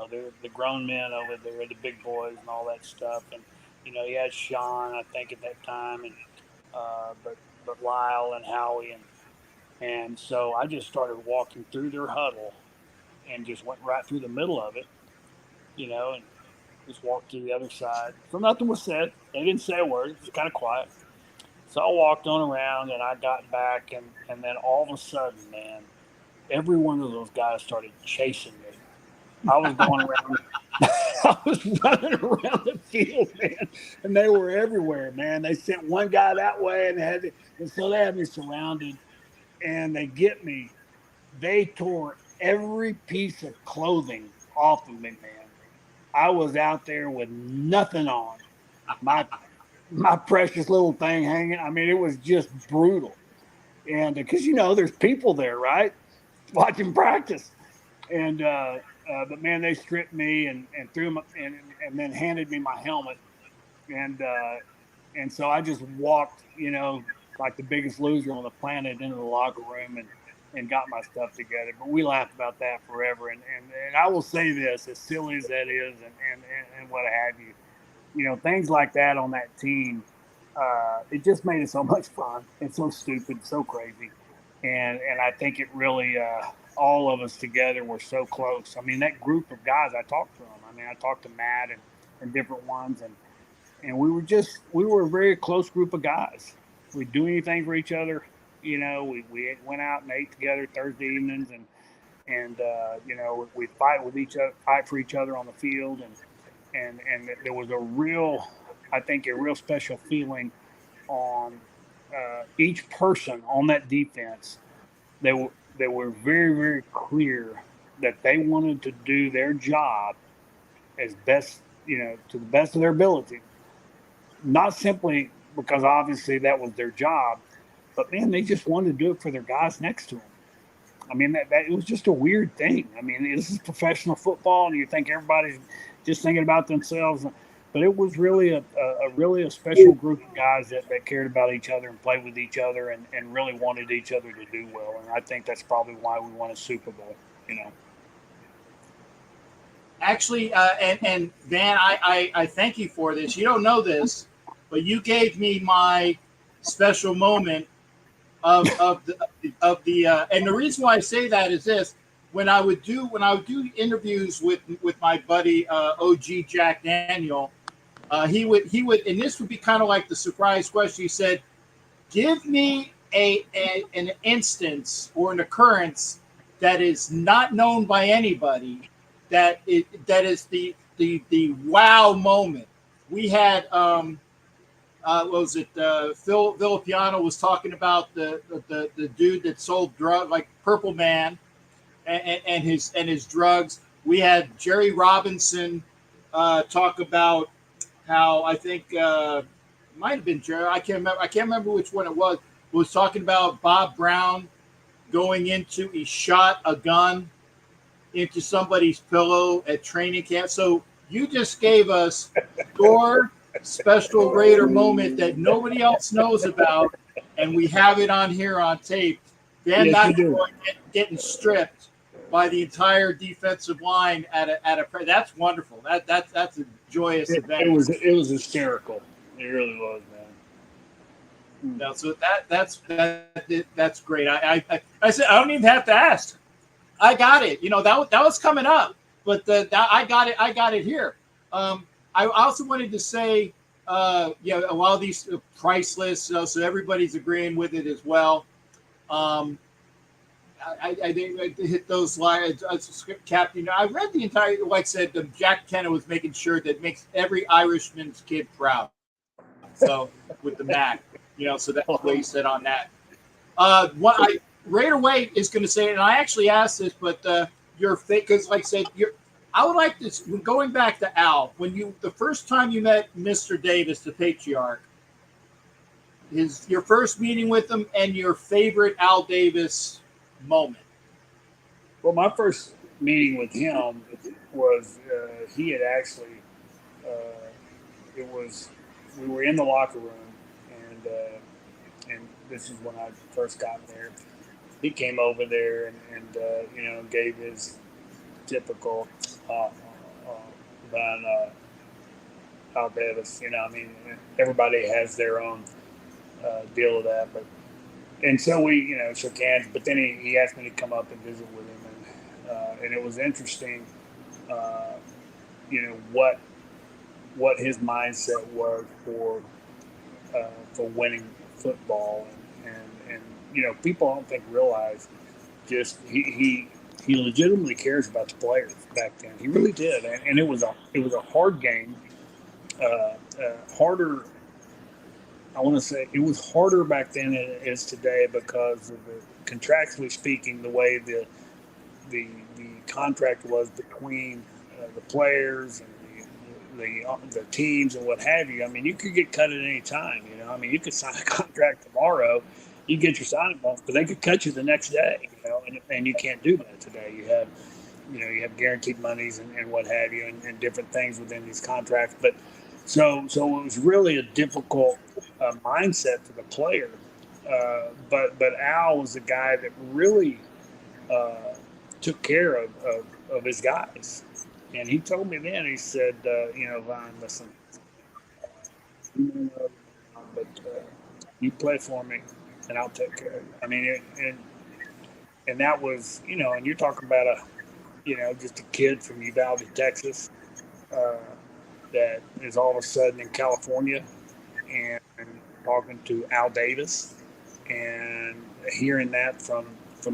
they're the grown men over there, the big boys and all that stuff. And you had Sean, I think, at that time, and but Lyle and Howie, and so I just started walking through their huddle and just went right through the middle of it, and just walked to the other side. So nothing was said. They didn't say a word. It was kind of quiet. So I walked on around and I got back, and then all of a sudden, man, every one of those guys started chasing me. I was going around. I was running around the field, man, and they were everywhere, man. They sent one guy that way, and so they had me surrounded, and they get me. They tore every piece of clothing off of me, man. I was out there with nothing on. My precious little thing hanging. I mean, it was just brutal. And because, there's people there, right? Watching practice. And, but man, they stripped me and threw them and then handed me my helmet. And so I just walked, like the biggest loser on the planet into the locker room and got my stuff together. But we laughed about that forever. And I will say this, as silly as that is and what have you, things like that on that team, it just made it so much fun and so stupid, so crazy. And I think it really, all of us together were so close. I mean, that group of guys, I talked to them. I mean, I talked to Matt and different ones. And we were a very close group of guys. We'd do anything for each other. We went out and ate together Thursday evenings and we'd fight for each other on the field. And there was a real special feeling on each person on that defense. They were very, very clear that they wanted to do their job as best, to the best of their ability. Not simply because obviously that was their job, but man, they just wanted to do it for their guys next to them. I mean, that it was just a weird thing. I mean, this is professional football, and you think everybody's just thinking about themselves. But it was really a really a special group of guys that cared about each other and played with each other and really wanted each other to do well. And I think that's probably why we won a Super Bowl, you know. Actually, and Van, I thank you for this. You don't know this, but you gave me my special moment of the and the reason why I say that is this: when I would do interviews with my buddy OG Jack Daniel, he would and this would be kind of like the surprise question. He said, "Give me an instance or an occurrence that is not known by anybody that is the wow moment." We had what was it? Phil Villapiano was talking about the dude that sold drugs, like Purple Man, and his drugs. We had Jerry Robinson talk about how I think might have been Jerry. I can't remember. I can't remember which one it was. Was talking about Bob Brown going into he shot a gun into somebody's pillow at training camp. So you just gave us your special Raider moment that nobody else knows about, and we have it on here on tape. Van Yes, you do. McElroy getting stripped by the entire defensive line at a that's wonderful. That's a joyous event. It was hysterical. It really was, man. No, so that's great. I said I don't even have to ask. I got it. You know that was coming up, but I got it. I got it here. I also wanted to say, yeah, a lot of these priceless, so everybody's agreeing with it as well. I think I hit those lines. Captain, I read the entire. Like I said, Jack Kenna was making sure that makes every Irishman's kid proud. So with the Mac, so that's what he said on that. Raider Wade is going to say, and I actually asked this, but your because, like I said, I would like this. Going back to Al, the first time you met Mr. Davis, the patriarch, your first meeting with him, and your favorite Al Davis moment. Well, my first meeting with him was he had actually. It was we were in the locker room, and this is when I first got there. He came over there and gave his typical Van Al Davis. I mean, everybody has their own deal with that, and so we shook hands. But then he asked me to come up and visit with him, and it was interesting, what his mindset was for winning football, and people I don't think realize just he legitimately cares about the players back then. He really did, and it was a hard game, harder. I want to say it was harder back then than it is today because of contractually speaking, the way the contract was between the players and the teams and what have you. I mean, you could get cut at any time. I mean, you could sign a contract tomorrow, you get your signing bonus, but they could cut you the next day. And you can't do that today. You have guaranteed monies and what have you, and different things within these contracts. But so it was really a difficult mindset for the player. But Al was a guy that really took care of his guys. And he told me then, he said, Vine, listen, but you play for me, and I'll take care of you. I mean, and that was, and you're talking about just a kid from Uvalde, Texas, that is all of a sudden in California and talking to Al Davis and hearing that from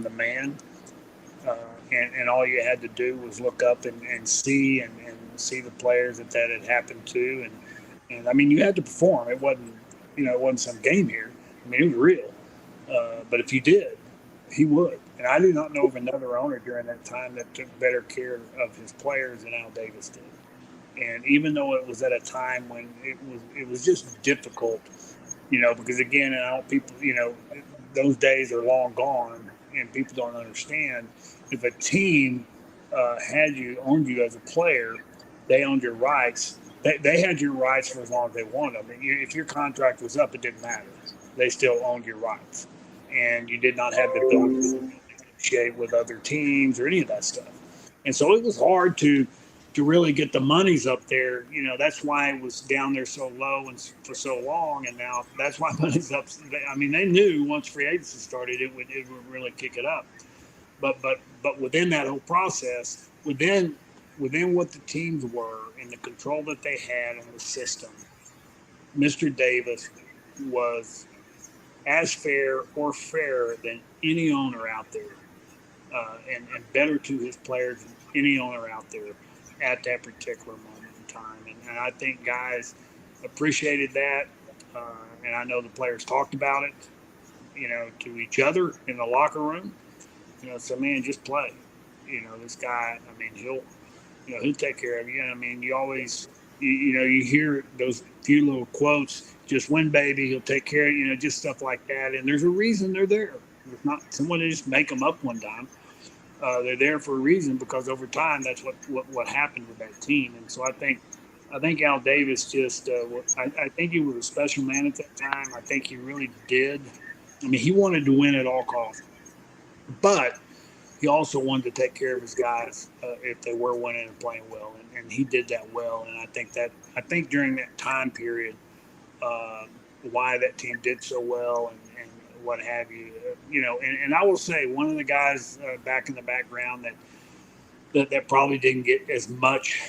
the man. And all you had to do was look up and see and see the players that had happened to, and I mean, you had to perform. It wasn't some game here. I mean, it was real. But if you did, he would. And I do not know of another owner during that time that took better care of his players than Al Davis did. And even though it was at a time when it was just difficult, because again, those days are long gone. and people don't understand, if a team owned you as a player, they owned your rights. They had your rights for as long as they wanted them. If your contract was up, it didn't matter. They still owned your rights, and you did not have the ability to negotiate with other teams or any of that stuff. And so it was hard to really get the monies up there. That's why it was down there so low and for so long. And now that's why money's up. I mean, they knew once free agency started, it would really kick it up. But within that whole process, within what the teams were and the control that they had on the system, Mr. Davis was as fair or fairer than any owner out there, and better to his players than any owner out there at that particular moment in time. And I think guys appreciated that, and I know the players talked about it, to each other in the locker room. So man, just play. This guy. I mean, he'll take care of you. I mean, you always, you hear those few little quotes. Just win, baby. He'll take care of you. Just stuff like that. And there's a reason they're there. It's not someone to just make them up one time. They're there for a reason, because over time that's what happened with that team. And so I think Al Davis just I think he was a special man at that time. I think he really did. I mean, he wanted to win at all costs, but he also wanted to take care of his guys if they were winning and playing well, and he did that well. And I think during that time period, why that team did so well and what have you, and I will say one of the guys back in the background that probably didn't get as much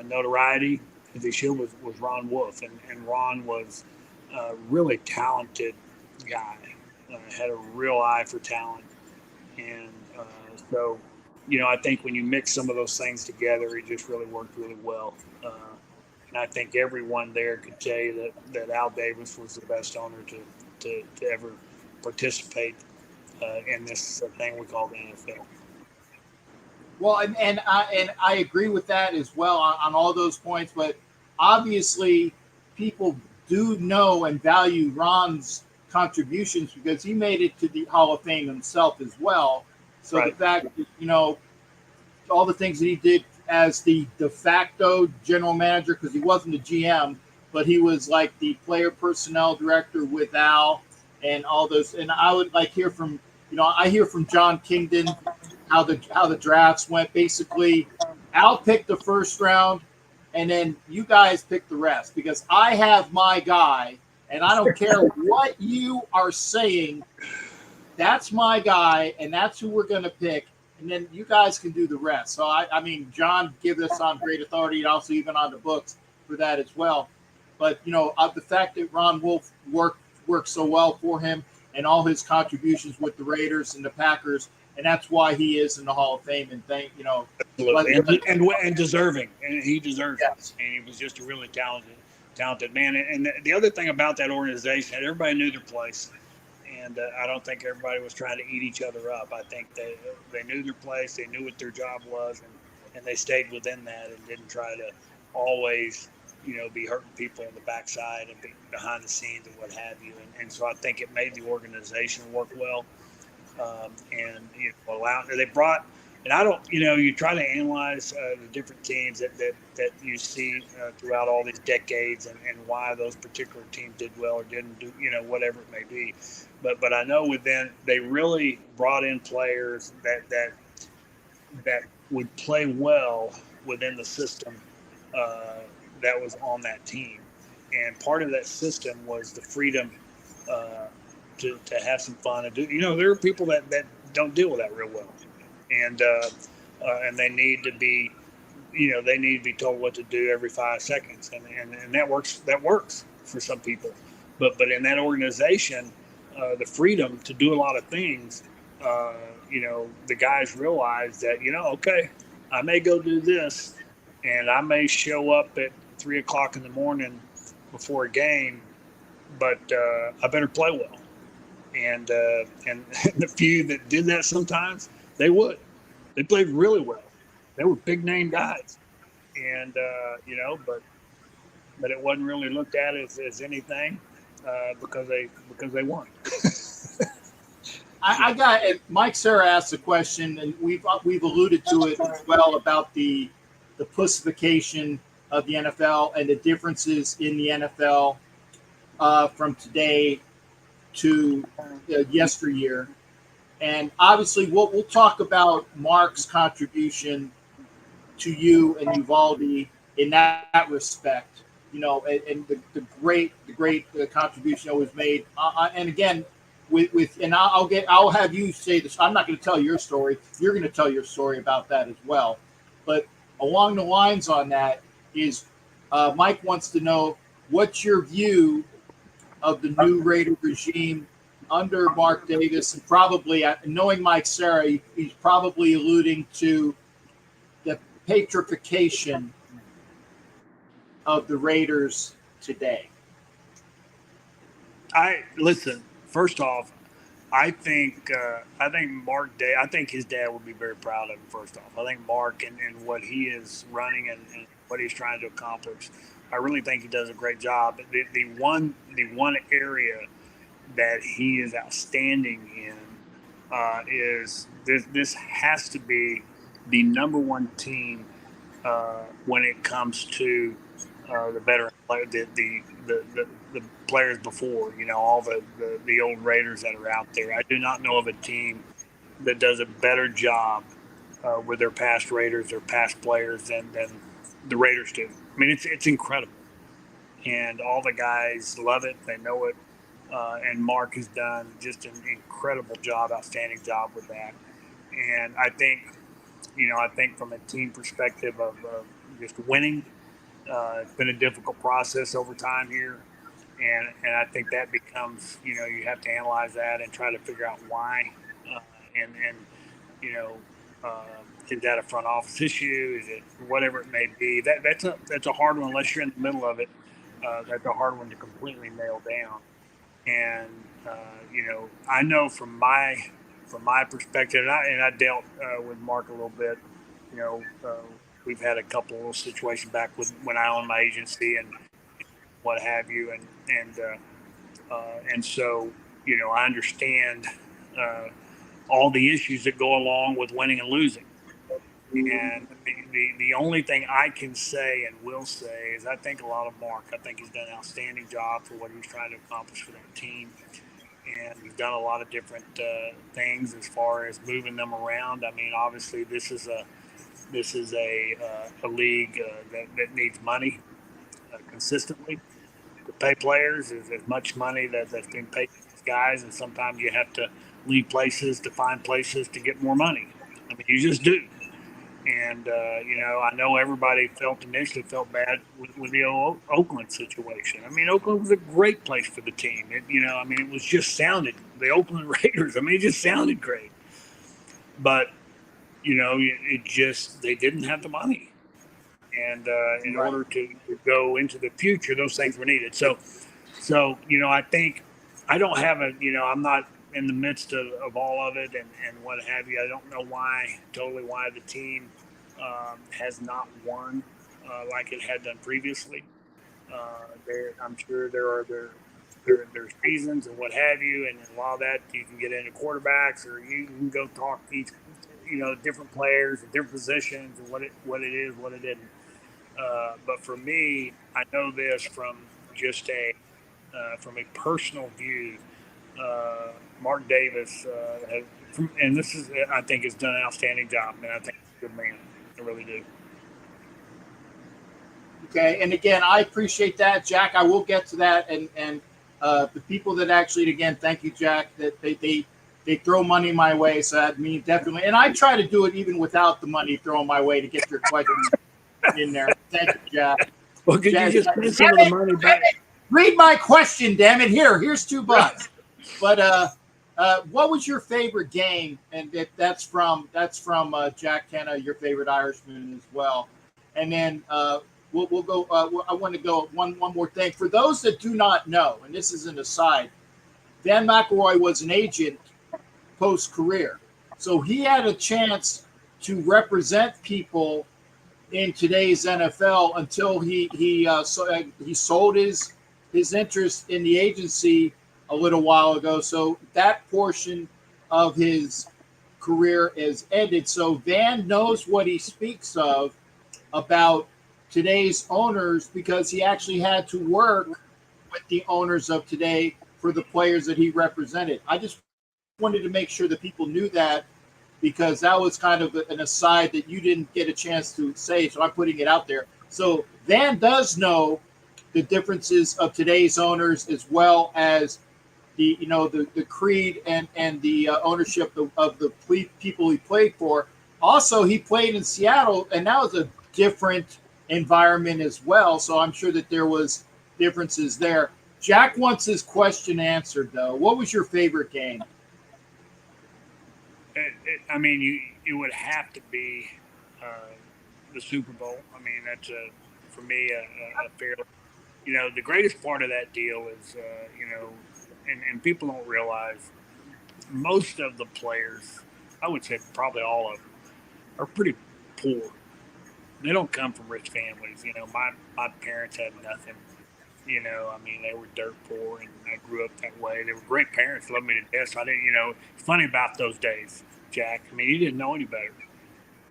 notoriety as he should was Ron Wolf, and Ron was a really talented guy, had a real eye for talent, and so I think when you mix some of those things together, it just really worked really well. And I think everyone there could tell you that Al Davis was the best owner to ever participate in this thing we call the NFL. Well, and I agree with that as well on all those points. But obviously, people do know and value Ron's contributions because he made it to the Hall of Fame himself as well. So right. The fact that, all the things that he did as the de facto general manager, because he wasn't the GM, but he was like the player personnel director with Al and all those. And I would hear from, I hear from John Kingdon how the drafts went. Basically, Al picked the first round, and then you guys picked the rest, because I have my guy, and I don't care what you are saying. That's my guy, and that's who we're going to pick. And then you guys can do the rest. So, I mean, John gave us on great authority and also even on the books for that as well. But, the fact that Ron Wolf worked so well for him and all his contributions with the Raiders and the Packers, and that's why he is in the Hall of Fame. And and deserving. And he deserves it. And he was just a really talented man. And the other thing about that organization, everybody knew their place. And I don't think everybody was trying to eat each other up. I think they knew their place, they knew what their job was, and they stayed within that and didn't try to always, be hurting people on the backside and be behind the scenes and what have you. And so I think it made the organization work well. And they brought, and I don't, you try to analyze the different teams that you see throughout all these decades and why those particular teams did well or didn't do, whatever it may be. But I know they really brought in players that would play well within the system that was on that team. And part of that system was the freedom to have some fun and do. There are people that don't deal with that real well, and they need to be, they need to be told what to do every 5 seconds, and that works for some people, but in that organization, the freedom to do a lot of things, the guys realize that okay, I may go do this, and I may show up at 3:00 in the morning before a game, but I better play well. And the few that did that sometimes, they played really well. They were big name guys, and but it wasn't really looked at as anything because they won. I got and Mike Serra asked a question, and we've alluded to it as well about the pussification of the NFL and the differences in the NFL from today to yesteryear. And obviously, we'll talk about Mark's contribution to you and Uvalde in that respect. And the great contribution that was made. And again, I'll have you say this. I'm not going to tell your story. You're going to tell your story about that as well. But along the lines on that is, Mike wants to know what's your view of the new Raider regime under Mark Davis, and probably knowing Mike Serra, he's probably alluding to the patrification of the Raiders today. Listen. First off, I think Mark Day. I think his dad would be very proud of him. First off, I think Mark and what he is running and what he's trying to accomplish. I really think he does a great job. The one area that he is outstanding in is this has to be the number one team when it comes to the veteran players, the players before, all the old Raiders that are out there. I do not know of a team that does a better job with their past Raiders or past players than the Raiders do. I mean, it's incredible, and all the guys love it. They know it, and Mark has done just an incredible job, outstanding job with that. And I think from a team perspective of just winning. It's been a difficult process over time here, and I think that becomes, you have to analyze that and try to figure out why, and is that a front office issue? Is it whatever it may be? That's a hard one unless you're in the middle of it. That's a hard one to completely nail down. And I know from my perspective, and I dealt with Mark a little bit, we've had a couple of situations back when I owned my agency and what have you, and so I understand all the issues that go along with winning and losing. And the only thing I can say and will say is I think a lot of Mark. I think he's done an outstanding job for what he's trying to accomplish for that team, and he's done a lot of different things as far as moving them around. I mean, obviously this is a league that needs money consistently to pay players. There's as much money that's being paid to these guys, and sometimes you have to leave places to find places to get more money. I mean, you just do. And I know everybody initially felt bad with the Oakland situation. I mean, Oakland was a great place for the team. It was just sounded, the Oakland Raiders. I mean, it just sounded great, but they didn't have the money. And in order to go into the future, those things were needed. So I think I don't have I'm not in the midst of all of it and what have you. I don't know why the team has not won like it had done previously. I'm sure there's reasons and what have you, and a lot of that you can get into quarterbacks, or you can go talk to each different players and different positions and what it is, what it isn't. But for me, I know this from just from a personal view. Mark Davis I think has done an outstanding job, and I think he's a good man. I really do. Okay, and again, I appreciate that, Jack. I will get to that, and the people that actually, again, thank you, Jack, that they throw money my way, so that means definitely. And I try to do it even without the money thrown my way to get your question in there. Thank you, Jack. Well, could you just spend some of the money back? Read my question, damn it. Here's $2. But what was your favorite game? And that's from Jack Kenna, your favorite Irishman as well. And then we'll go. I want to go one more thing for those that do not know. And this is an aside. Van McElroy was an agent post-career, so he had a chance to represent people in today's NFL until he sold his interest in the agency a little while ago. So that portion of his career is ended. So Van knows what he speaks of about today's owners because he actually had to work with the owners of today for the players that he represented. I just wanted to make sure that people knew that because that was kind of an aside that you didn't get a chance to say, so I'm putting it out there. So Van does know the differences of today's owners as well as the creed and the ownership of the people he played for. Also, he played in Seattle, and that was a different environment as well. So I'm sure that there was differences there. Jack wants his question answered, though. What was your favorite game? I mean, it would have to be the Super Bowl. I mean, that's for me a fairly, the greatest part of that deal is, and people don't realize most of the players, I would say probably all of them, are pretty poor. They don't come from rich families. My parents had nothing. I mean, they were dirt poor, and I grew up that way. They were great parents, loved me to death. So I didn't, it's funny about those days, Jack. I mean, you didn't know any better.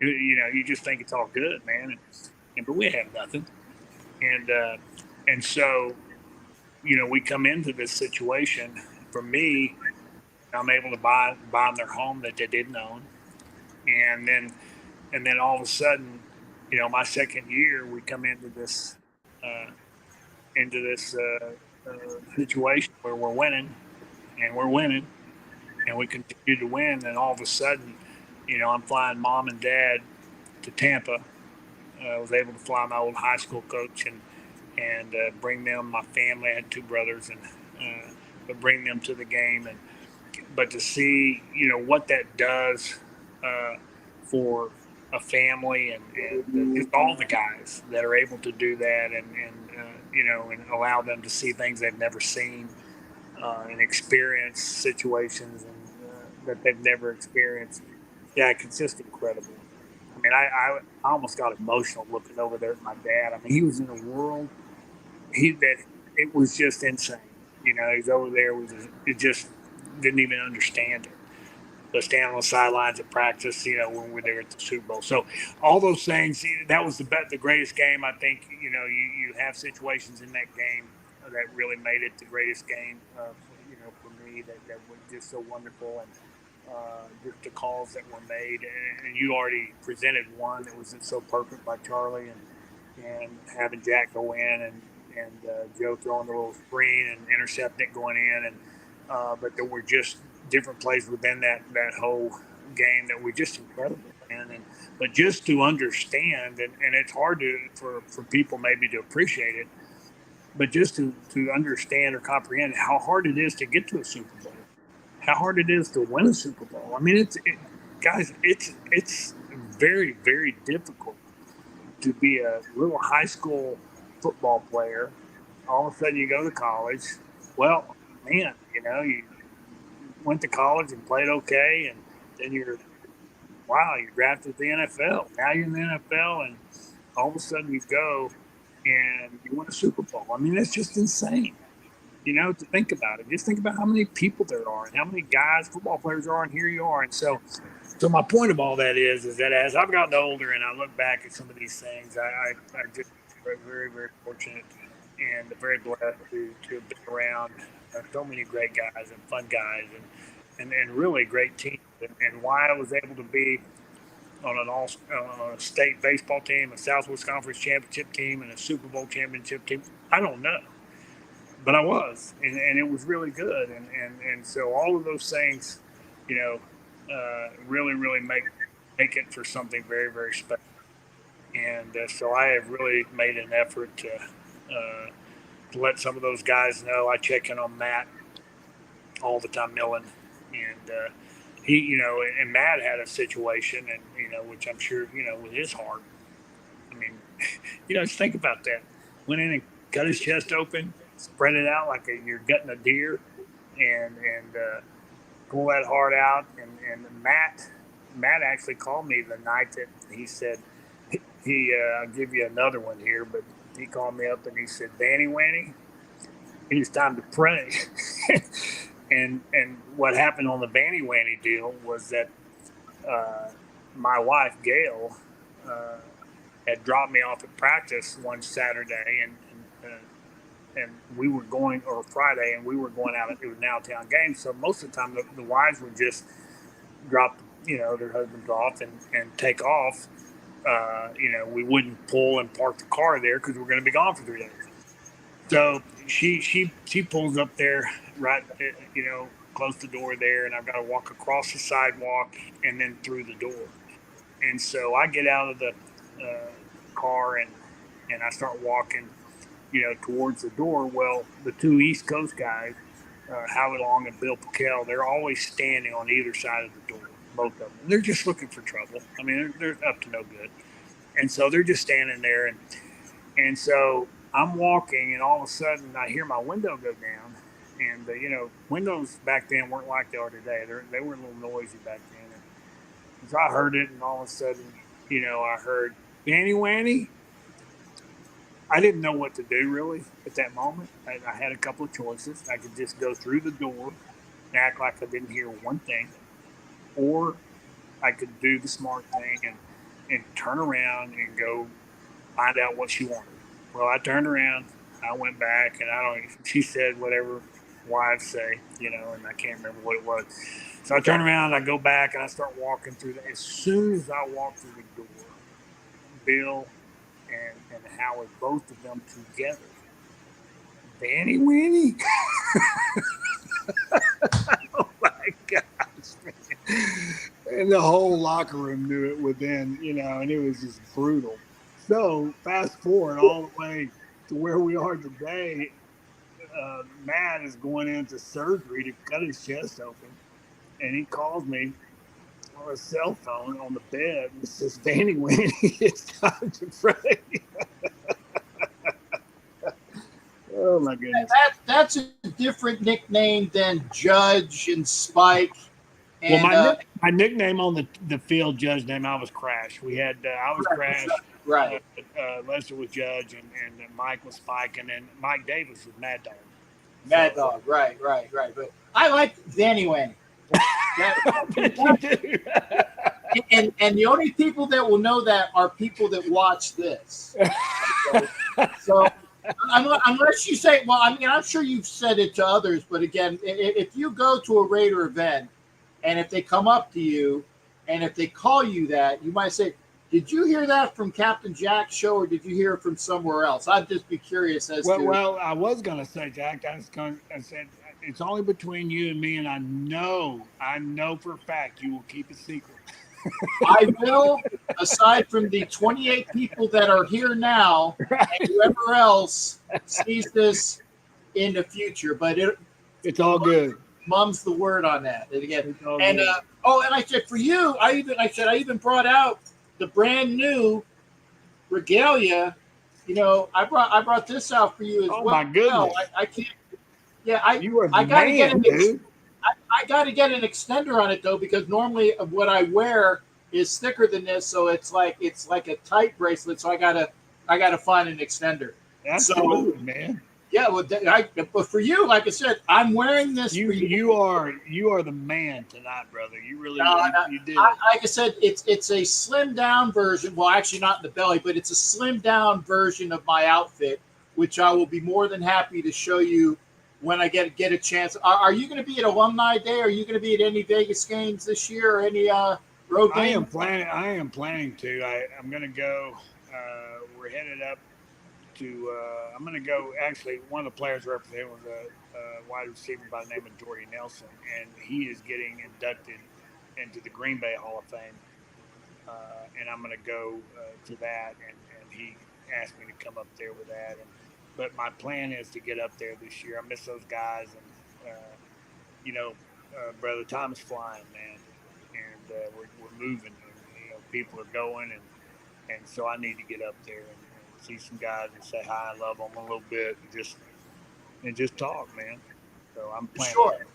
You just think it's all good, man. But we have nothing, and so we come into this situation. For me, I'm able to buy them their home that they didn't own, and then all of a sudden, my second year, we come uh, into this situation where we're winning, and we're winning, and we continue to win. And all of a sudden, I'm flying mom and dad to Tampa. I was able to fly my old high school coach and bring them, my family. I had two brothers, and but bring them to the game, but to see what that does for a family and just all the guys that are able to do that and allow them to see things they've never seen and experience situations that they've never experienced. Yeah, it's just incredible. I mean, I almost got emotional looking over there at my dad. I mean, he was in a world that it was just insane. He's over there with it just didn't even understand it. But stand on the sidelines at practice, when we're there at the Super Bowl. So all those things, that was the greatest game. I think, you have situations in that game that really made it the greatest game, for me that was just so wonderful. And just the calls that were made. And you already presented one that was so perfect by Charlie and having Jack go in and Joe throwing the little screen and intercepting it going in. But there were just different plays within that whole game that were just incredible, man. But just to understand, and it's hard for people maybe to appreciate it, but just to understand or comprehend how hard it is to get to a Super Bowl, how hard it is to win a Super Bowl. I mean, guys, it's very, very difficult to be a little high school football player. All of a sudden, you go to college. Well, man, you went to college and played okay, and then you're drafted to the NFL. Now you're in the NFL, and all of a sudden you go and you win a Super Bowl. I mean, it's just insane, to think about it. Just think about how many people there are and how many guys, football players are, and here you are. And so my point of all that is that as I've gotten older and I look back at some of these things, I just very, very, very fortunate and very blessed to have been around so many great guys and fun guys and really great teams. And why I was able to be on a state baseball team, a Southwest Conference championship team, and a Super Bowl championship team, I don't know. But I was, and it was really good. And so all of those things, really, really make it for something very, very special. And so I have really made an effort to let some of those guys know. I check in on Matt all the time, Millen, and he, and Matt had a situation, and which I'm sure, with his heart. I mean, just think about that. Went in and cut his chest open, spread it out like you're gutting a deer, and pull that heart out. And Matt actually called me the night that he said I'll give you another one here, but he called me up and he said, Danny Wanny, it's time to pray. And what happened on the Vanny Wanny deal was that my wife Gail had dropped me off at practice one Saturday, and we were going, or Friday, and we were going out. It was an out-of-town game, so most of the time the wives would just drop, their husbands off and take off. We wouldn't pull and park the car there because we're going to be gone for 3 days. So she pulls up there right, close the door there, and I've got to walk across the sidewalk and then through the door. And so I get out of the car and I start walking, towards the door. Well, the two East Coast guys, Howie Long and Bill Piquel, they're always standing on either side of the door, both of them. They're just looking for trouble. I mean, they're up to no good. And so they're just standing there. And so I'm walking, and all of a sudden I hear my window go down. And, windows back then weren't like they are today. They were a little noisy back then. And so I heard it, and all of a sudden, I heard, Vanny Wanny. I didn't know what to do, really, at that moment. I had a couple of choices. I could just go through the door and act like I didn't hear one thing, or I could do the smart thing and turn around and go find out what she wanted. Well, I turned around, I went back, and she said whatever wives say, and I can't remember what it was. So I turn around, I go back, and I start walking through as soon as I walk through the door, Bill and Howard, both of them together. Vanny Wanny? Oh my gosh, man. And the whole locker room knew it within, and it was just brutal. So fast forward all the way to where we are today. Matt is going into surgery to cut his chest open, and he calls me on a cell phone on the bed and says, Vanny Wanny, it's time to pray. Oh my goodness. That's a different nickname than Judge and Spike. And, my nickname on the field, Judge name, I was Crash. We had I was Crash. Right. Lester was Judge, and Mike was Spike, and then Mike Davis was Mad Dog. Mad Dog, right. But I like Vanny Wanny. And the only people that will know that are people that watch this. So unless you say, well, I mean, I'm sure you've said it to others, but again, if you go to a Raider event and if they come up to you and if they call you that, you might say, did you hear that from Captain Jack's show or did you hear it from somewhere else? I'd just be curious as to. Well, I was going to say, Jack, I said, it's only between you and me, and I know for a fact you will keep it secret. I will, aside from the 28 people that are here now, and whoever else sees this in the future. But it's all good. Mum's the word on that. And again, and I said for you, I even brought out the brand new regalia. I brought this out for you as well. Oh my goodness! I can't. Yeah, I got to get it, dude. I got to get an extender on it though, because normally what I wear is thicker than this, so it's like a tight bracelet. So I gotta find an extender. That's good, man. Yeah, but for you, like I said, I'm wearing this. For you. You are the man tonight, brother. You really you did. Like I said, it's a slim down version. Well, actually, not in the belly, but it's a slim down version of my outfit, which I will be more than happy to show you when I get a chance. Are you going to be at Alumni Day? Are you going to be at any Vegas games this year or any road games? I am planning to. I'm going to go. We're headed up to. I'm going to go. Actually, one of the players represented was a wide receiver by the name of Jordy Nelson, and he is getting inducted into the Green Bay Hall of Fame. And I'm going to go to that, and he asked me to come up there with that. But my plan is to get up there this year. I miss those guys, and Brother Thomas flying, man, and we're moving. And, people are going, and so I need to get up there and see some guys and say hi, I love them a little bit, and just talk, man. So I'm planning. Sure.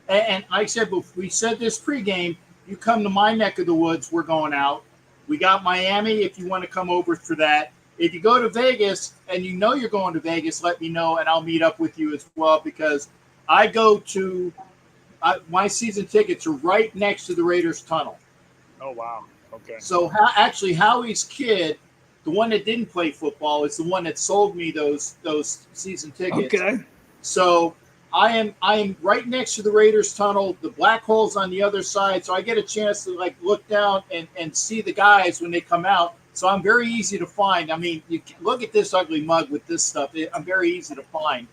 And like I said, we said this pregame. You come to my neck of the woods, we're going out. We got Miami. If you want to come over for that. If you go to Vegas and you're going to Vegas, let me know and I'll meet up with you as well, because I go to my season tickets are right next to the Raiders tunnel. Oh wow. Okay. So actually, Howie's kid, the one that didn't play football, is the one that sold me those season tickets. Okay. So I am right next to the Raiders tunnel. The black hole's on the other side, so I get a chance to like look down and see the guys when they come out. So I'm very easy to find. I mean, you look at this ugly mug with this stuff. I'm very easy to find.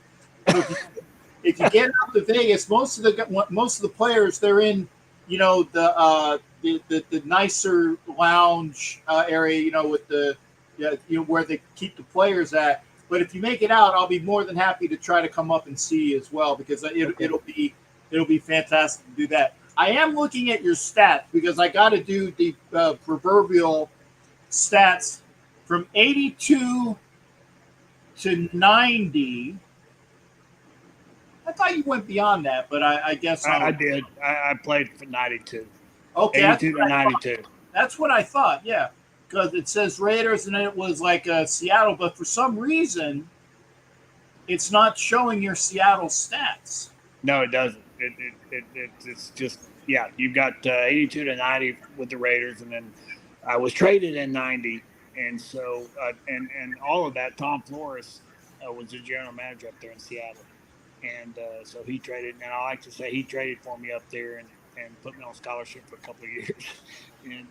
So if you get out to Vegas, most of the players they're in, the nicer lounge area, with the where they keep the players at. But if you make it out, I'll be more than happy to try to come up and see you as well because it'll be fantastic to do that. I am looking at your stats because I got to do the proverbial stats from 82 to 90. I thought you went beyond that, but I guess I did. I played for 92. Okay, 82 to 92. That's what I thought. Yeah, because it says Raiders and then it was like Seattle, but for some reason, it's not showing your Seattle stats. No, it doesn't. It's just You've got 82 to 90 with the Raiders, and then I was traded in 90, and so and all of that. Tom Flores was the general manager up there in Seattle. And so he traded, and I like to say he traded for me up there and put me on scholarship for a couple of years. and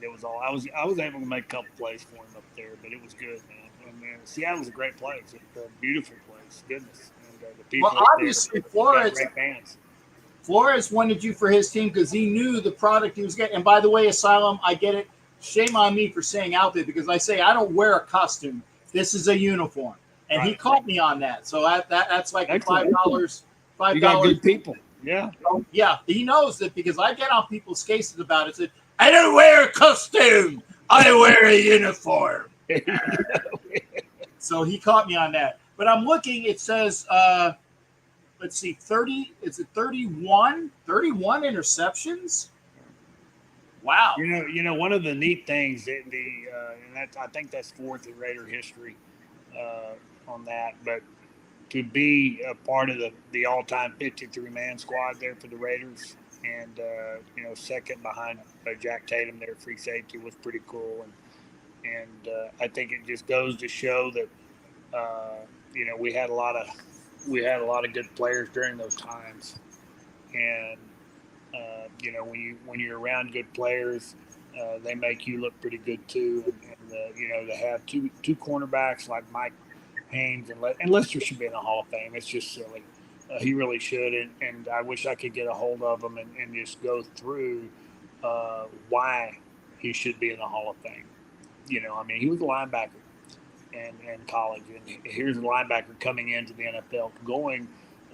it was all I was able to make a couple plays for him up there, but it was good, man. And Seattle's a great place. It's a beautiful place. Goodness. And the people obviously Flores, great fans. Flores wanted you for his team because he knew the product he was getting. And by the way, Asylum, I get it. Shame on me for saying outfit because I say I don't wear a costume. This is a uniform. And he caught me on that. So that's like $5. $5. You got good people. Yeah. Yeah. He knows that because I get on people's cases about it. Said, I don't wear a costume. I wear a uniform. So he caught me on that. But I'm looking. It says, let's see, 30. Is it 31? 31 interceptions. Wow. You know, one of the neat things and I think that's fourth in Raider history. On that, but to be a part of the all-time 53-man squad there for the Raiders, and second behind Jack Tatum there, free safety, was pretty cool, and I think it just goes to show that we had a lot of good players during those times, and when you're around good players, they make you look pretty good too, and to have two cornerbacks like Mike Haynes and Lester should be in the Hall of Fame. It's just silly. He really should, and I wish I could get a hold of him and just go through why he should be in the Hall of Fame. He was a linebacker in college, and here's a linebacker coming into the NFL, going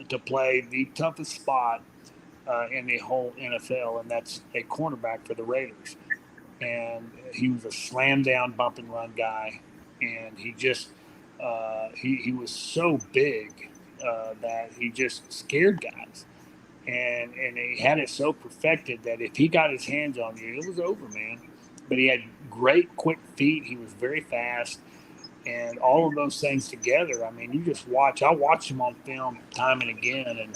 to play the toughest spot in the whole NFL, and that's a cornerback for the Raiders. And he was a slam down, bump and run guy, and he just he was so big that he just scared guys, and he had it so perfected that if he got his hands on you, it was over, man. But he had great quick feet. He was very fast, and all of those things together. I mean, you just watch. I watched him on film time and again,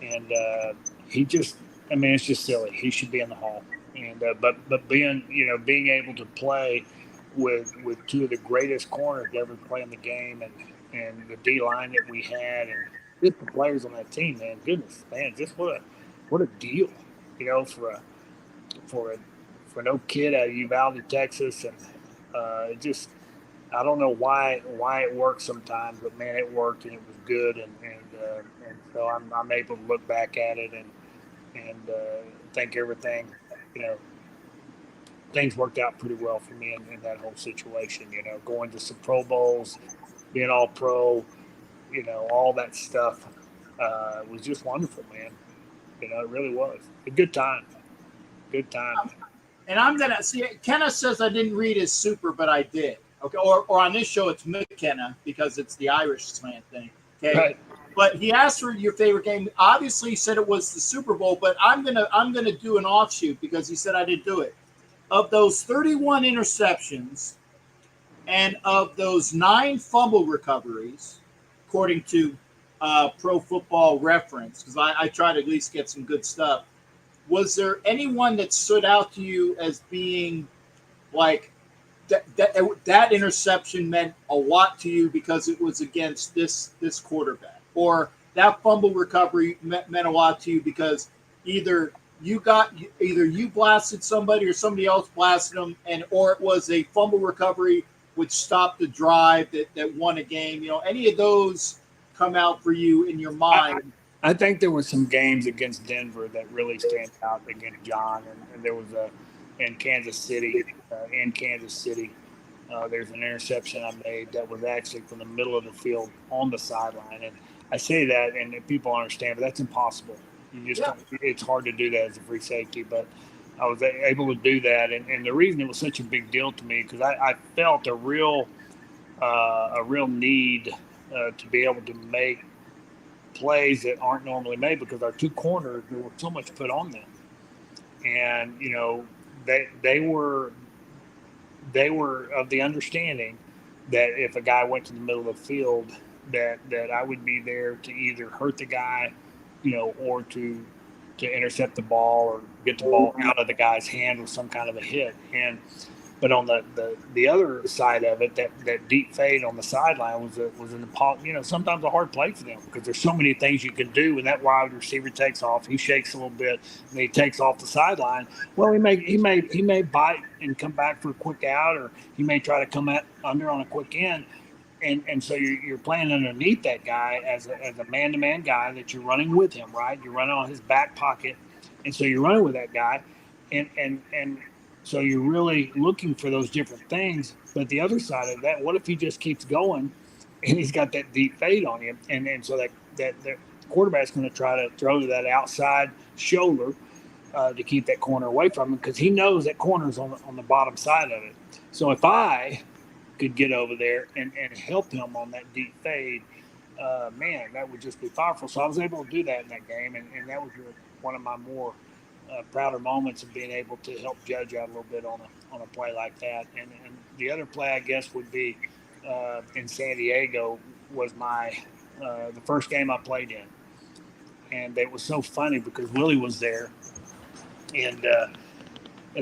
and he just. I mean, it's just silly. He should be in the Hall. And but being able to play with two of the greatest corners to ever play in the game, and the D line that we had, and just the players on that team, man, goodness, man, just what a deal, for an old kid out of Uvalde, Texas, and it just I don't know why it works sometimes, but man, it worked and it was good, and so I'm able to look back at it and think everything. Things worked out pretty well for me in that whole situation, going to some Pro Bowls, being all pro, all that stuff was just wonderful, man. It really was a good time. Good time. And I'm going to see, Kenneth says I didn't read his super, but I did. Okay. Or on this show, it's McKenna because it's the Irish slant thing. Okay. Right. But he asked for your favorite game. Obviously, he said it was the Super Bowl, but I'm gonna do an offshoot because he said I didn't do it. Of those 31 interceptions and of those 9 fumble recoveries, according to Pro Football Reference, because I try to at least get some good stuff. Was there anyone that stood out to you as being like that interception meant a lot to you because it was against this quarterback, or that fumble recovery meant a lot to you because either you blasted somebody or somebody else blasted them, and or it was a fumble recovery which stopped the drive that won a game. Any of those come out for you in your mind? I think there were some games against Denver that really stand out against John, and there was in Kansas City. There's an interception I made that was actually from the middle of the field on the sideline, and I say that, and people understand, but that's impossible. You just it's hard to do that as a free safety, but I was able to do that, and the reason it was such a big deal to me because I felt a real need to be able to make plays that aren't normally made because our two corners, there was so much put on them, and they were of the understanding that if a guy went to the middle of the field, that I would be there to either hurt the guy, or to intercept the ball or get the ball out of the guy's hand with some kind of a hit. But on the other side of it, that deep fade on the sideline was sometimes a hard play for them because there's so many things you can do when that wide receiver takes off. He shakes a little bit and he takes off the sideline. Well, he may bite and come back for a quick out, or he may try to come under on a quick end. And so you're playing underneath that guy as a man-to-man guy that you're running with him, right? You're running on his back pocket, and so you're running with that guy, and so you're really looking for those different things. But the other side of that, what if he just keeps going and he's got that deep fade on him? And so that the quarterback's going to try to throw to that outside shoulder to keep that corner away from him because he knows that corner's on the bottom side of it. So if I could get over there and help him on that deep fade, man, that would just be powerful. So I was able to do that in that game, and that was one of my more prouder moments of being able to help judge out a little bit on a play like that. And the other play, I guess, would be in San Diego was the first game I played in. And it was so funny because Willie was there, and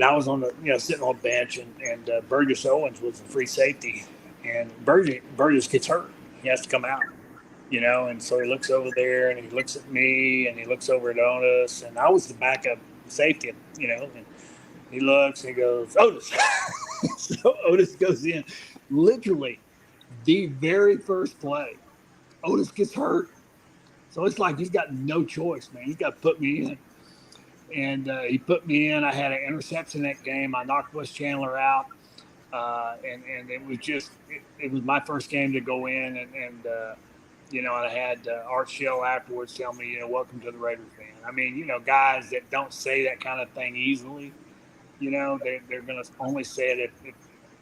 I was on sitting on the bench, and Burgess Owens was the free safety, and Burgess gets hurt. He has to come out. And so he looks over there and he looks at me and he looks over at Otis, and I was the backup safety, and he looks and he goes, Otis. So Otis goes in. Literally, the very first play, Otis gets hurt. So it's like he's got no choice, man. He's got to put me in. And he put me in. I had an interception that game. I knocked Wes Chandler out. And it was just it was my first game to go in, and I had Art Shell afterwards tell me, welcome to the Raiders, man. I mean, guys that don't say that kind of thing easily, they're going to only say it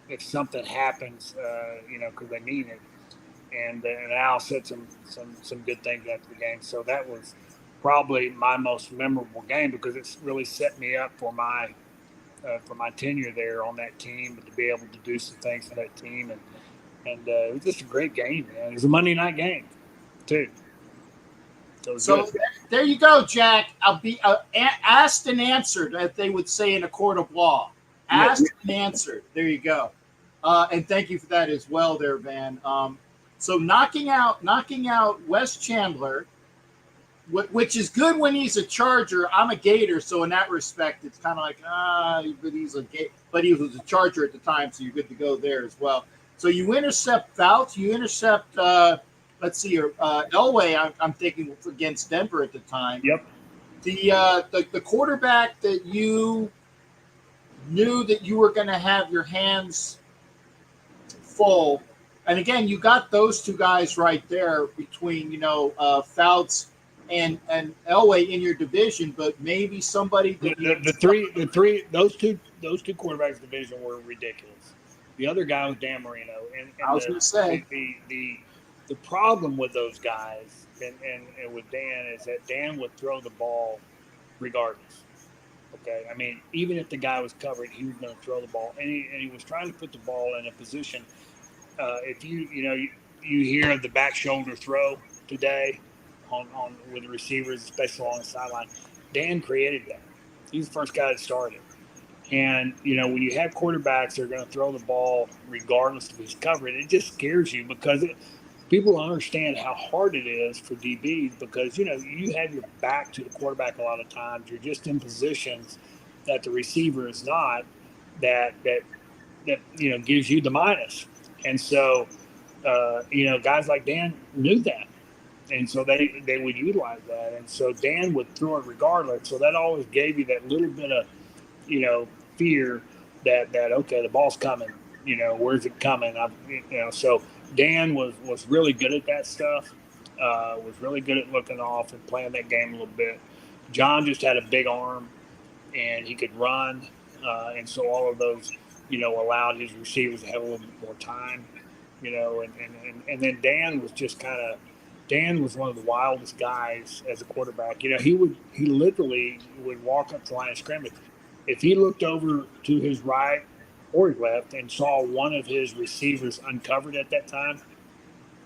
if something happens, because they mean it. And Al said some good things after the game. So that was probably my most memorable game because it's really set me up for my tenure there on that team, and to be able to do some things for that team. And it was just a great game, man. It was a Monday night game, too. So there you go, Jack. I'll be asked and answered, as they would say in a court of law. Asked and answered. There you go. And thank you for that as well there, Van. So knocking out Wes Chandler, which is good when he's a Charger. I'm a Gator, so in that respect, it's kind of like, but he was a Charger at the time, so you're good to go there as well. So you intercept Fouts, you intercept, Elway, I'm thinking against Denver at the time. Yep. The quarterback that you knew that you were going to have your hands full, and again, you got those two guys right there between, Fouts and Elway in your division, but maybe somebody that those two quarterbacks division were ridiculous. The other guy was Dan Marino, and I was going to say the problem with those guys and with Dan is that Dan would throw the ball regardless. Okay, I mean, even if the guy was covered, he was going to throw the ball, and he was trying to put the ball in a position. If you hear the back shoulder throw, today on with the receivers, especially along the sideline. Dan created that. He's the first guy that started. And, when you have quarterbacks that are going to throw the ball regardless of who's covering, it just scares you because people don't understand how hard it is for DBs because, you have your back to the quarterback a lot of times. You're just in positions that the receiver is not that gives you the minus. And so, guys like Dan knew that. And so they would utilize that. And so Dan would throw it regardless. So that always gave you that little bit of, fear that okay, the ball's coming. Where's it coming? So Dan was really good at that stuff. Was really good at looking off and playing that game a little bit. John just had a big arm, and he could run, and so all of those, allowed his receivers to have a little bit more time. And then Dan was just Dan was one of the wildest guys as a quarterback. He literally would walk up to the line of scrimmage. If he looked over to his right or his left and saw one of his receivers uncovered at that time,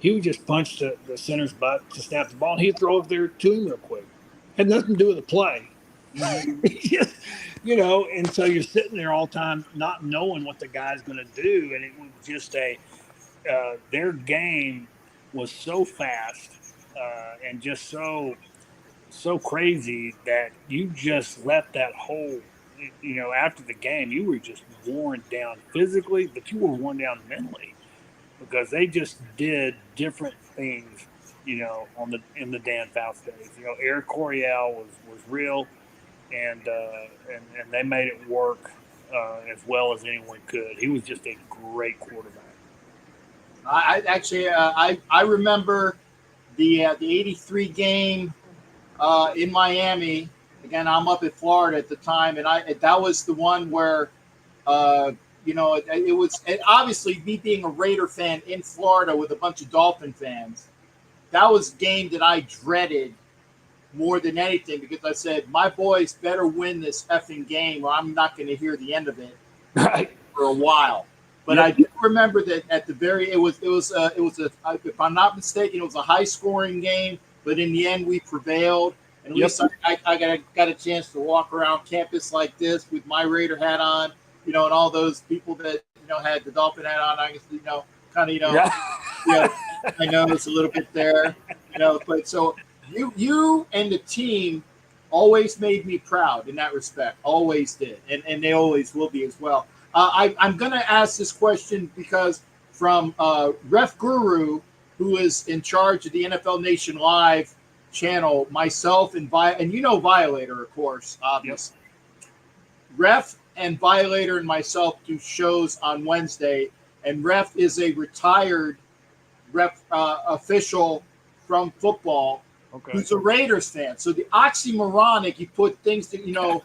he would just punch the center's butt to snap the ball, and he'd throw over there to him real quick. Had nothing to do with the play. Just, and so you're sitting there all the time not knowing what the guy's going to do, and it was just their game was so fast and just so crazy that you just left that hole. After the game, you were just worn down physically, but you were worn down mentally because they just did different things, in the Dan Fouts days. Eric Coryell was real, and they made it work as well as anyone could. He was just a great quarterback. I remember the '83 game in Miami. Again, I'm up in Florida at the time, and that was the one where, it was obviously me being a Raider fan in Florida with a bunch of Dolphin fans. That was a game that I dreaded more than anything because I said, my boys better win this effing game or I'm not going to hear the end of it for a while. But yep. I do remember that at the it was if I'm not mistaken, it was a high scoring game, but in the end we prevailed. And at least I got a chance to walk around campus like this with my Raider hat on, and all those people that, had the Dolphin hat on, I guess, I know it's a little bit there, but so you and the team always made me proud in that respect, always did. And they always will be as well. I'm going to ask this question because from Ref Guru, who is in charge of the NFL Nation Live channel, myself and Violator, of course, obviously. Yep. Ref and Violator and myself do shows on Wednesday, and Ref is a retired ref official from football who's a Raiders fan. So the oxymoronic, you put things that,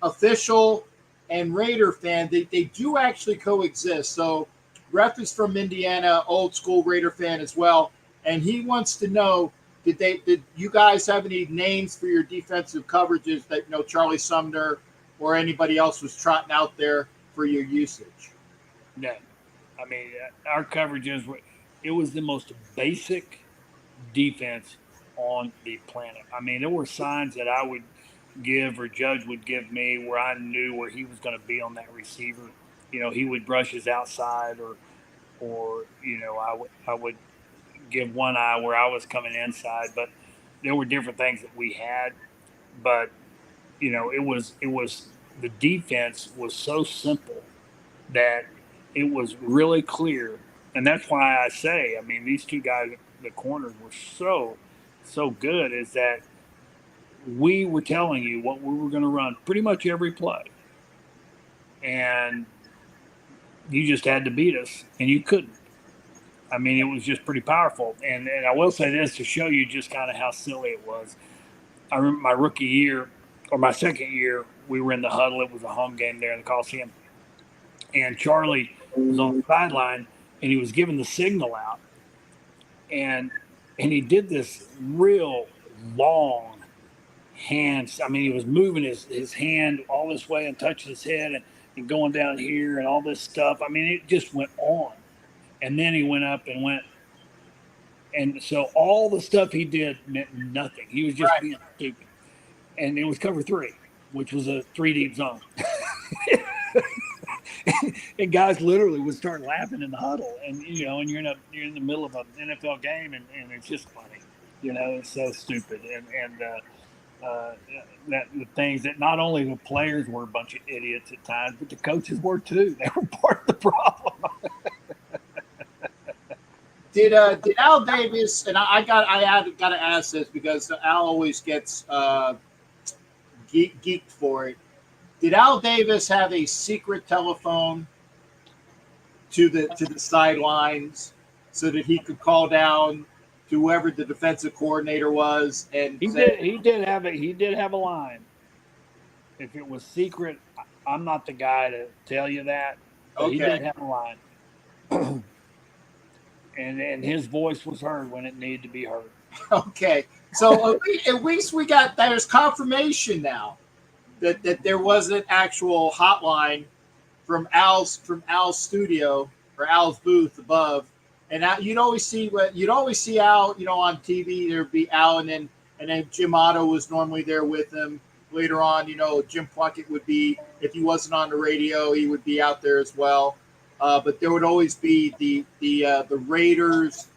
official and Raider fan, they do actually coexist. So Ref is from Indiana, old school Raider fan as well, and he wants to know, did you guys have any names for your defensive coverages that Charlie Sumner or anybody else was trotting out there for your usage? No. I mean, our coverages it was the most basic defense on the planet. I mean, there were signs that I would give or Judge would give me where I knew where he was going to be on that receiver. He would brush his outside or I would give one eye where I was coming inside, but there were different things that we had, but it was the defense was so simple that it was really clear. And that's why I say, I mean, these two guys, the corners, were so good, is that we were telling you what we were going to run pretty much every play. And you just had to beat us, and you couldn't. I mean, it was just pretty powerful. And I will say this to show you just kind of how silly it was. I remember my rookie year, or my second year, we were in the huddle. It was a home game there in the Coliseum. And Charlie was on the sideline, and he was giving the signal out. And he did this real long hand. I mean, he was moving his hand all this way and touching his head and going down here and all this stuff. I mean, it just went on. And then he went up and went, And so all the stuff he did meant nothing. He was just being stupid. And it was cover 3, which was a 3 deep zone. And guys literally would start laughing in the huddle, and and you're in the middle of an NFL game, and it's just funny, it's so stupid, and that the things that not only the players were a bunch of idiots at times, but the coaches were too. They were part of the problem. Did Al Davis, and I got to ask this because Al always gets geeked for it. Did Al Davis have a secret telephone to the sidelines so that he could call down to whoever the defensive coordinator was? And he did have a line. If it was secret, I'm not the guy to tell you that. But okay. He did have a line. And his voice was heard when it needed to be heard. Okay. So at least we got, there's confirmation now that there was an actual hotline from Al's studio or Al's booth above. And you'd always see Al, on TV. There'd be Al, and then Jim Otto was normally there with him. Later on, Jim Plunkett would be, if he wasn't on the radio, he would be out there as well. But there would always be the Raiders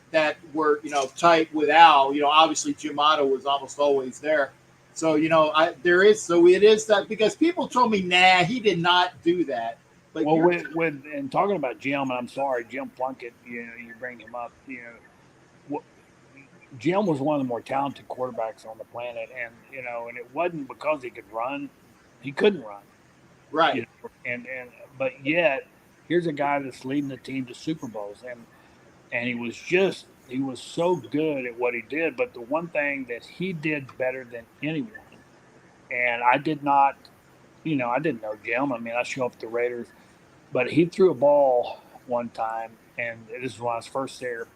that were tight with Al. Obviously Jim Otto was almost always there. So it is that, because people told me, nah, he did not do that. But when talking about Jim, and I'm sorry, Jim Plunkett, you bring him up, Jim was one of the more talented quarterbacks on the planet, and and it wasn't because he could run; he couldn't run, right? But yet, here's a guy that's leading the team to Super Bowls, and he was so good at what he did. But the one thing that he did better than anyone, and I did not, I didn't know Jim. I mean, I show up at the Raiders, but he threw a ball one time, and this is when I was first there,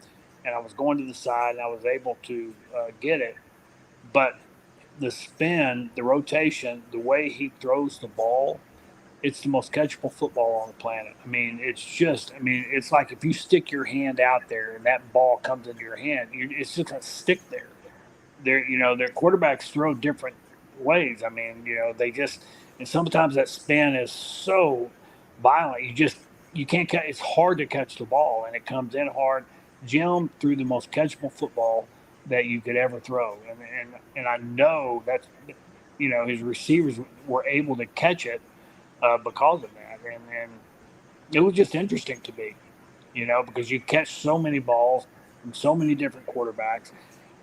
and I was going to the side, and I was able to get it. But the spin, the rotation, the way he throws the ball, it's the most catchable football on the planet. I mean, it's like if you stick your hand out there and that ball comes into your hand, it's just going to stick there. Their quarterbacks throw different ways. I mean, and sometimes that spin is so violent, you can't catch. It's hard to catch the ball, and it comes in hard. Jim threw the most catchable football that you could ever throw, and I know that his receivers were able to catch it because of that, and it was just interesting to me, because you catch so many balls from so many different quarterbacks,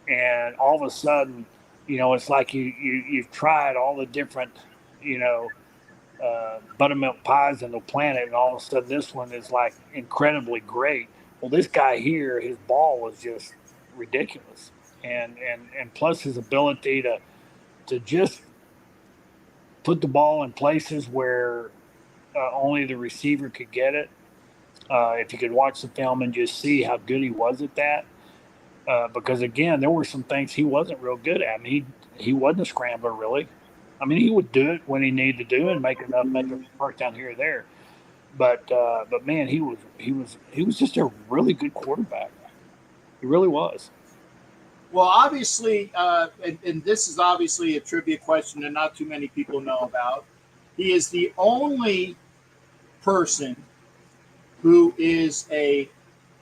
and all of a sudden, it's like you've tried all the different, buttermilk pies on the planet, and all of a sudden this one is like incredibly great. Well, this guy here, his ball was just ridiculous, and plus his ability to just put the ball in places where only the receiver could get it. If you could watch the film and just see how good he was at that, because again, there were some things he wasn't real good at. I mean, he wasn't a scrambler really. I mean, he would do it when he needed to do it and make a first down here or there. But man, he was just a really good quarterback. He really was. Well, obviously, and this is obviously a trivia question that not too many people know about. He is the only person who is a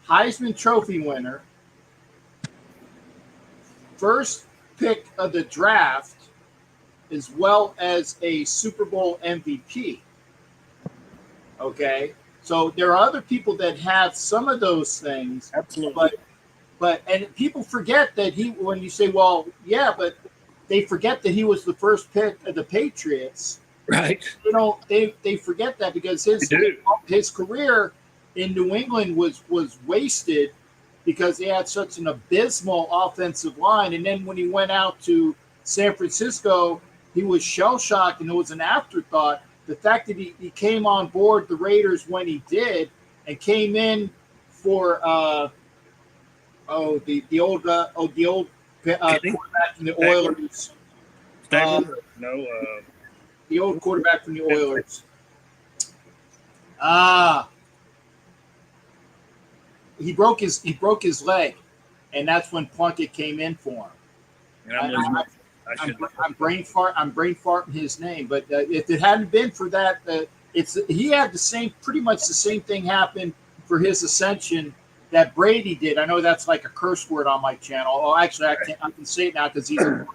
Heisman Trophy winner, first pick of the draft, as well as a Super Bowl MVP. Okay, so there are other people that have some of those things. Absolutely. But people forget that when you say, well, yeah, but they forget that he was the first pick of the Patriots. Right. They forget that because his career in New England was wasted because they had such an abysmal offensive line. And then when he went out to San Francisco, he was shell-shocked, and it was an afterthought. The fact that he came on board the Raiders when he did and came in for the old quarterback from the Oilers. The old quarterback from the Oilers. He broke his leg. and that's when Plunkett came in for him. And I'm brain farting his name, but if it hadn't been for that, he had pretty much the same thing happen for his ascension that Brady did. I know that's like a curse word on my channel. Oh, actually, I can say it now because he's a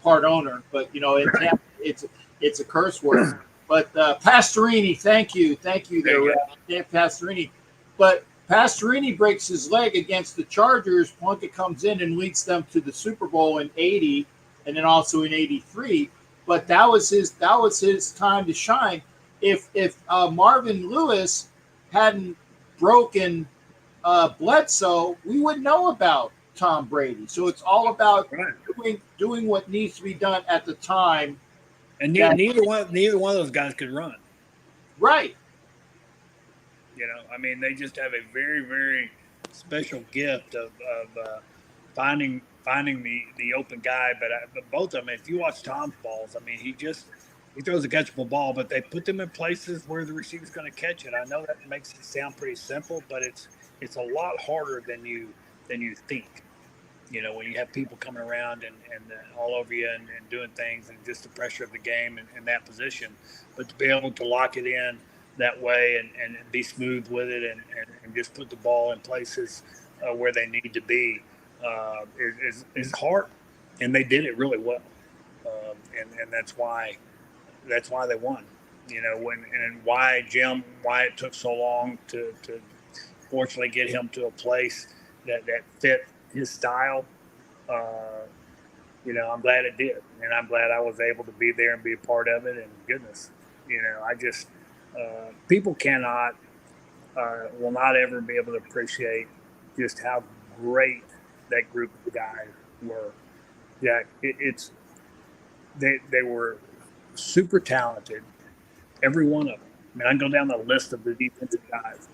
part owner. But in Tampa, it's a curse word. But Pastorini, thank you there, Dan Pastorini. But Pastorini breaks his leg against the Chargers. Plunkett comes in and leads them to the Super Bowl in '80, and then also in '83. But that was his time to shine. If Marvin Lewis hadn't broken Bledsoe, we wouldn't know about Tom Brady. So it's all about doing what needs to be done at the time. And neither one of those guys could run. Right. I mean, they just have a very, very special gift of finding the open guy. But both of them, if you watch Tom's balls, I mean, he throws a catchable ball, but they put them in places where the receiver's going to catch it. I know that makes it sound pretty simple, but it's a lot harder than you think. When you have people coming around and all over you and doing things, and just the pressure of the game in that position, but to be able to lock it in that way and be smooth with it and just put the ball in places where they need to be is hard, and they did it really well, and that's why they won. And why it took so long to fortunately get him to a place that fit his style. I'm glad it did, and I'm glad I was able to be there and be a part of it. And goodness, I just people will not ever be able to appreciate just how great that group of guys were. Yeah, they were super talented, every one of them. I mean, I go down the list of the defensive guys,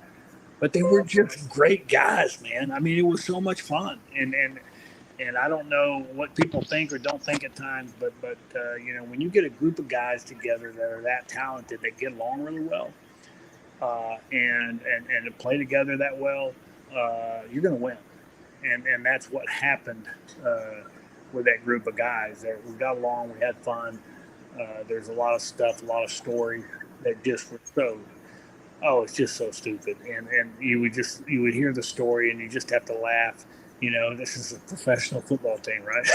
but they were just great guys, man. I mean, it was so much fun, and I don't know what people think or don't think at times, but when you get a group of guys together that are that talented, that get along really well, and to play together that well, you're going to win, and that's what happened with that group of guys. We got along, we had fun. There's a lot of stuff, a lot of stories that just were it's just so stupid, and you would hear the story and you just have to laugh. This is a professional football team, right?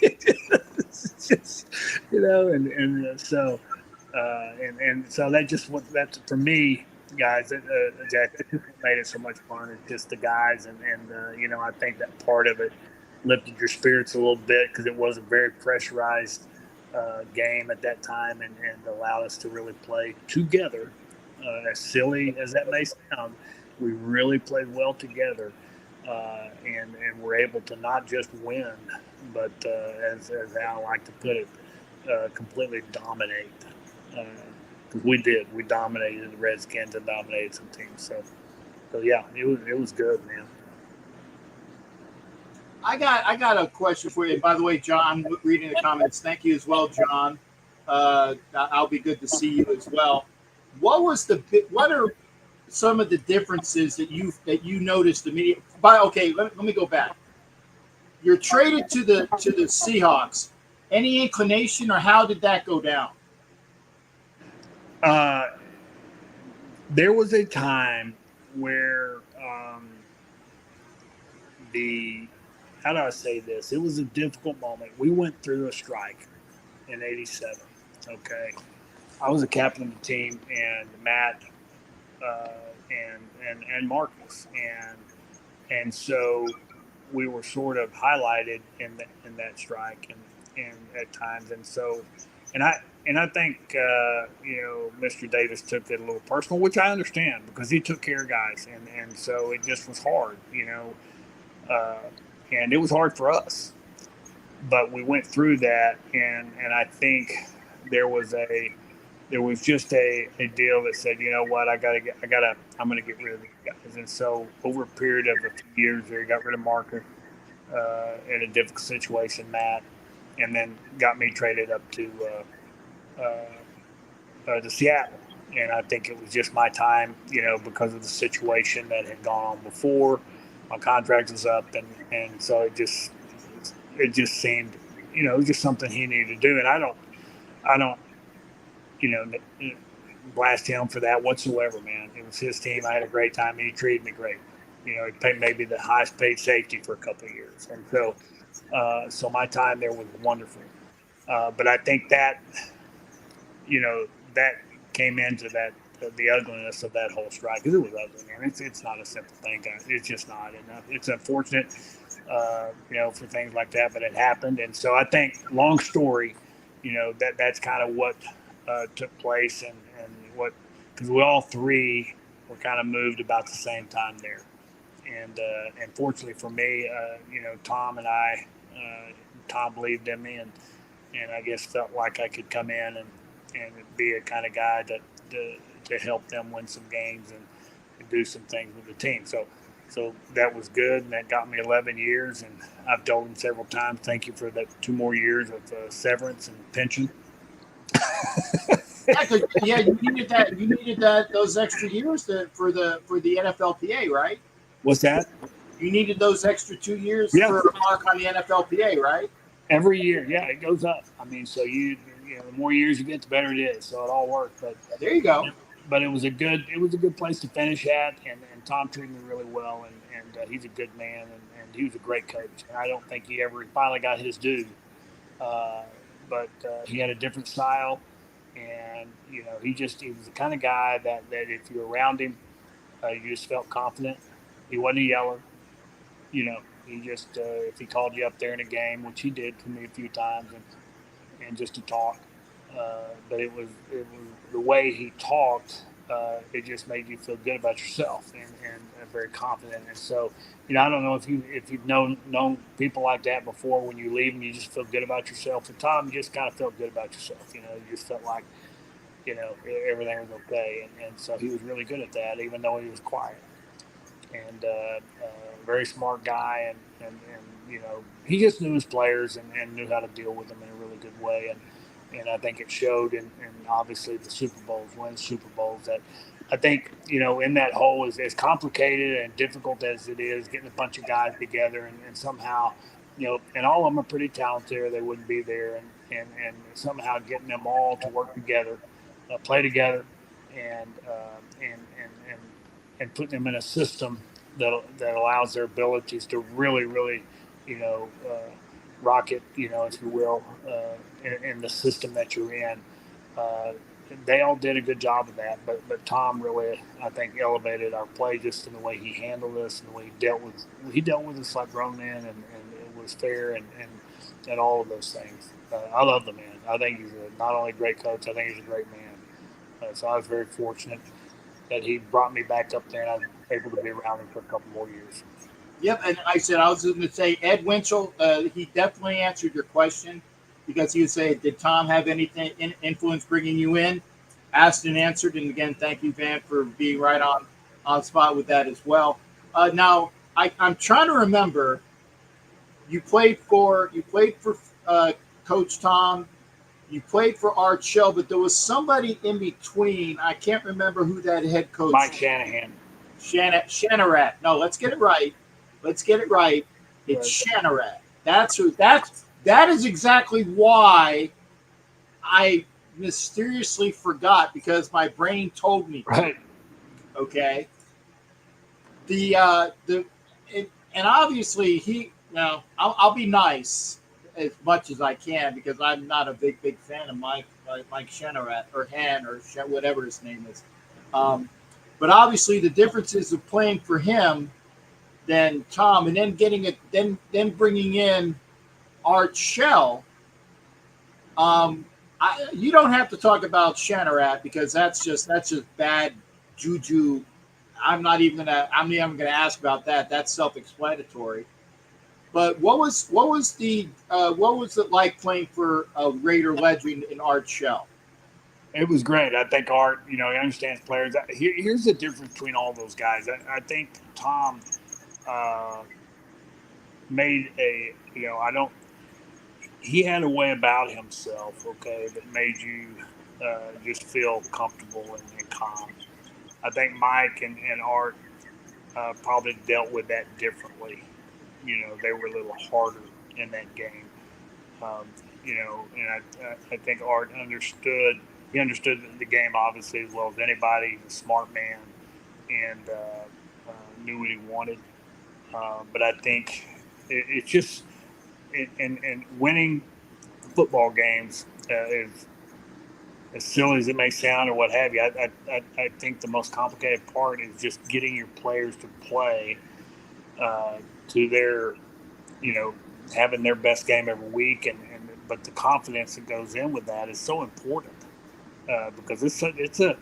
It's just, so that's for me, guys. Jack, that's just what made it so much fun. It's just the guys, and I think that part of it lifted your spirits a little bit because it was a very pressurized game at that time, and allowed us to really play together. As silly as that may sound, we really played well together. And we're able to not just win, but as Al like to put it, completely dominate. Because we did. We dominated the Redskins and dominated some teams. So yeah, it was good, man. I got a question for you. By the way, John, reading the comments. Thank you as well, John. I'll be good to see you as well. What are some of the differences that you noticed immediately? Let me go back. You're traded to the Seahawks. Any inclination, or how did that go down? There was a time where how do I say this? It was a difficult moment. We went through a strike in '87. Okay, I was a captain of the team, and Matt and Marcus, and so we were sort of highlighted in that strike and at times, and I think Mr. Davis took it a little personal, which I understand because he took care of guys, and so it just was hard, and it was hard for us, but we went through that, and I think there was just a deal that said, you know what, I'm going to get rid of these guys. And so over a period of a few years there, got rid of Marcus in a difficult situation, Matt, and then got me traded up to Seattle. And I think it was just my time, because of the situation that had gone on before. my contract was up, and so it just seemed, it was just something he needed to do, and I don't, you know, blast him for that whatsoever, man. It was his team. I had a great time, and he treated me great. He paid maybe the highest paid safety for a couple of years, and so my time there was wonderful. But I think that, that came into that the ugliness of that whole strike, because it was ugly, man. It's not a simple thing, guys. It's just not. And it's unfortunate, for things like that, but it happened. And so I think, long story, that's kind of what took place, and what, because we all three were kind of moved about the same time there. And fortunately for me, Tom and I, Tom believed in me, and I guess felt like I could come in and be a kind of guy to help them win some games and do some things with the team. So that was good, and that got me 11 years. And I've told them several times, thank you for that 2 more years of severance and pension. Yeah, you needed that. You needed those extra years for the NFLPA, right? What's that? You needed those extra 2 years for a mark on the NFLPA, right? Every year, yeah, it goes up. I mean, so the more years you get, the better it is. So it all works. But there you go. But it was a good place to finish at, and Tom treated me really well, and he's a good man, and he was a great coach. And I don't think he finally got his due, but he had a different style, and he was the kind of guy that if you were around him, you just felt confident. He wasn't a yeller. He just if he called you up there in a game, which he did to me a few times, and just to talk, but it was the way he talked. It just made you feel good about yourself and very confident. And so, I don't know if you've known people like that before. When you leave and you just feel good about yourself. And Tom just kind of felt good about yourself. You just felt like everything was okay, and so he was really good at that, even though he was quiet. And very smart guy, and he just knew his players and knew how to deal with them in a really good way, and I think it showed in obviously the Super Bowls, winning Super Bowls, that I think in that hole, as complicated and difficult as it is, getting a bunch of guys together and somehow and all of them are pretty talented, or they wouldn't be there, and somehow getting them all to work together, play together, and putting them in a system that allows their abilities to really, really, rocket, if you will, in the system that you're in. They all did a good job of that, but Tom really, I think, elevated our play just in the way he handled us and the way he dealt with us like grown men, and it was fair, and all of those things. I love the man. I think he's not only a great coach, I think he's a great man. So I was very fortunate that he brought me back up there, and I was able to be around him for a couple more years. Yep, and I was going to say Ed Winchell. He definitely answered your question, because he would say, "Did Tom have anything influence bringing you in?" Asked and answered, and again, thank you, Van, for being right on spot with that as well. Now, I'm trying to remember. You played for Coach Tom. You played for Art Shell, but there was somebody in between. I can't remember who that head coach. Mike Shanahan. Shanarat. No, let's get it right. It's right. Shanarat. That is exactly why I mysteriously forgot, because my brain told me. Right. Okay. And obviously he. Now I'll be nice as much as I can, because I'm not a big fan of Mike Shanarat, or Han, or whatever his name is. But obviously the differences of playing for him than Tom, and then getting it, then bringing in Art Shell. You don't have to talk about Shanarat, because that's just bad juju. I'm not even gonna ask about that. That's self-explanatory. But what was it like playing for a Raider legend in Art Shell? It was great. I think Art, he understands players. Here's the difference between all those guys. I think Tom made he had a way about himself, okay, that made you just feel comfortable and calm. I think Mike and Art, probably dealt with that differently. They were a little harder in that game. Um, and I think Art understood. He understood the game obviously as well as anybody. He's a smart man and knew what he wanted. But I think it's just and winning football games is as silly as it may sound or what have you. I think the most complicated part is just getting your players to play to their, having their best game every week, but the confidence that goes in with that is so important because it's a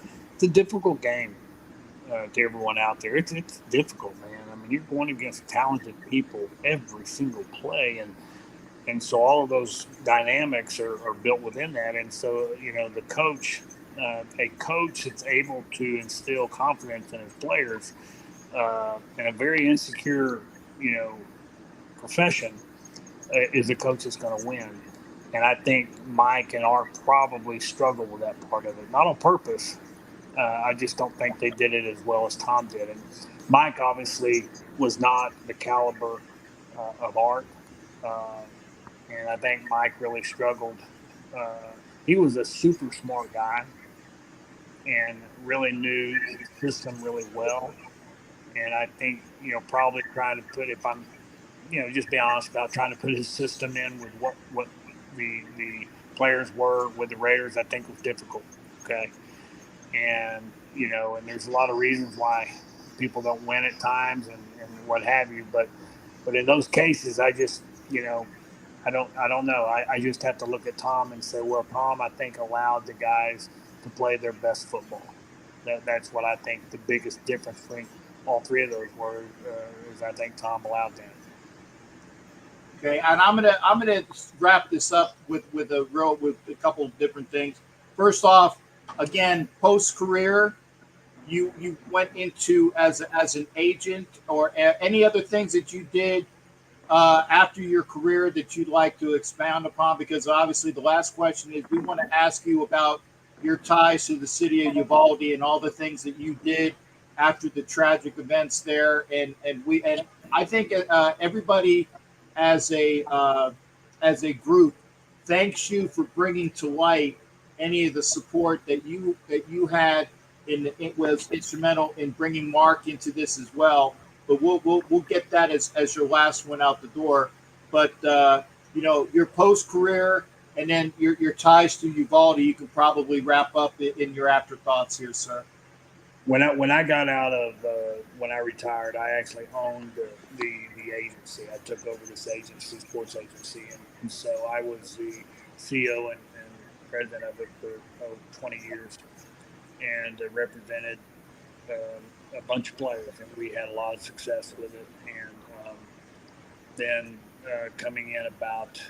difficult game to everyone out there. It's difficult, man. I mean, you're going against talented people every single play, and so all of those dynamics are built within that. And so, the coach, a coach that's able to instill confidence in his players in a very insecure, profession, is a coach that's going to win. And I think Mike and Art probably struggle with that part of it, not on purpose. I just don't think they did it as well as Tom did. And Mike obviously was not the caliber of Art. Uh, and I think Mike really struggled. He was a super smart guy and really knew the system really well. And I think, probably trying to put, if I'm, just be honest about trying to put his system in with what the players were with the Raiders, I think was difficult. Okay. And, and there's a lot of reasons why people don't win at times and what have you. But in those cases, I just, I don't know. I just have to look at Tom and say, well, Tom, I think allowed the guys to play their best football. That's what I think the biggest difference between all three of those were is I think Tom allowed that. Okay, and I'm gonna wrap this up with a couple of different things. First off, again, post career, you went into as an agent or any other things that you did after your career that you'd like to expound upon? Because obviously the last question is we want to ask you about your ties to the city of Uvalde and all the things that you did after the tragic events there. And I think everybody as a group thanks you for bringing to light any of the support that you had it was instrumental in bringing Mark into this as well. But we'll get that as your last one out the door. But your post career and then your ties to Uvalde, you can probably wrap up in your afterthoughts here, sir. When I got out of when I retired, I actually owned the agency. I took over this agency, sports agency, and so I was the CEO and president of it for 20 years, and represented a bunch of players, and we had a lot of success with it. And then coming in about,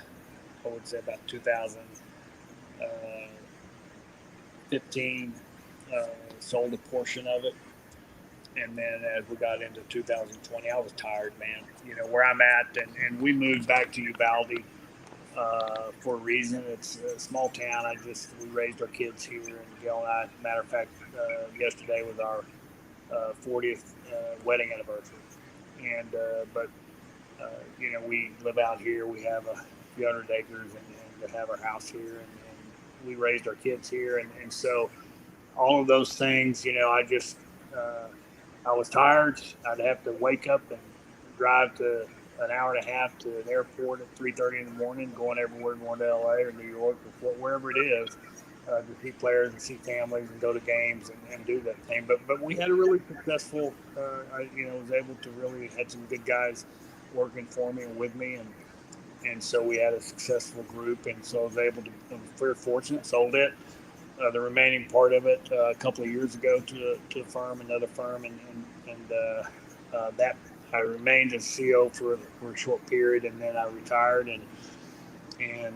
I would say about 2015, sold a portion of it. And then as we got into 2020, I was tired, man. Where I'm at, and we moved back to Uvalde for a reason. It's a small town. We raised our kids here, and Gail and I, matter of fact, yesterday was our 40th wedding anniversary. And but we live out here. We have a few hundred acres, and have our house here, and we raised our kids here, and so all of those things. I was tired. I'd have to wake up and drive to an hour and a half to an airport at 3:30 in the morning, going everywhere, going to LA or New York or wherever it is, to see players and see families and go to games and do that thing. But we had a really successful. I was able to really had some good guys working for me and with me, and so we had a successful group, and so I was able to. I was very fortunate. Sold it. The remaining part of it a couple of years ago to a firm, another firm, and that I remained as CEO for a short period, and then I retired, and then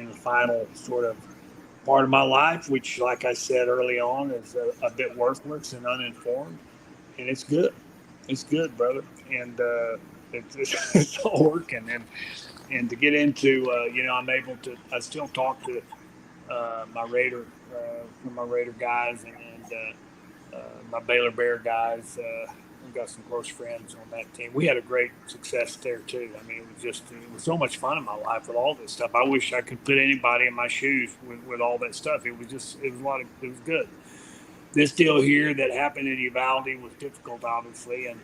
the final sort of part of my life, which, like I said early on, is a bit worthless and uninformed, and it's good. It's good, brother, and it's all working, and to get into, I'm able to. I still talk to my Raider guys, and my Baylor Bear guys. We've got some close friends on that team. We had a great success there too. I mean, it was so much fun in my life with all this stuff. I wish I could put anybody in my shoes with all that stuff. It was good. This deal here that happened in Uvalde was difficult, obviously, and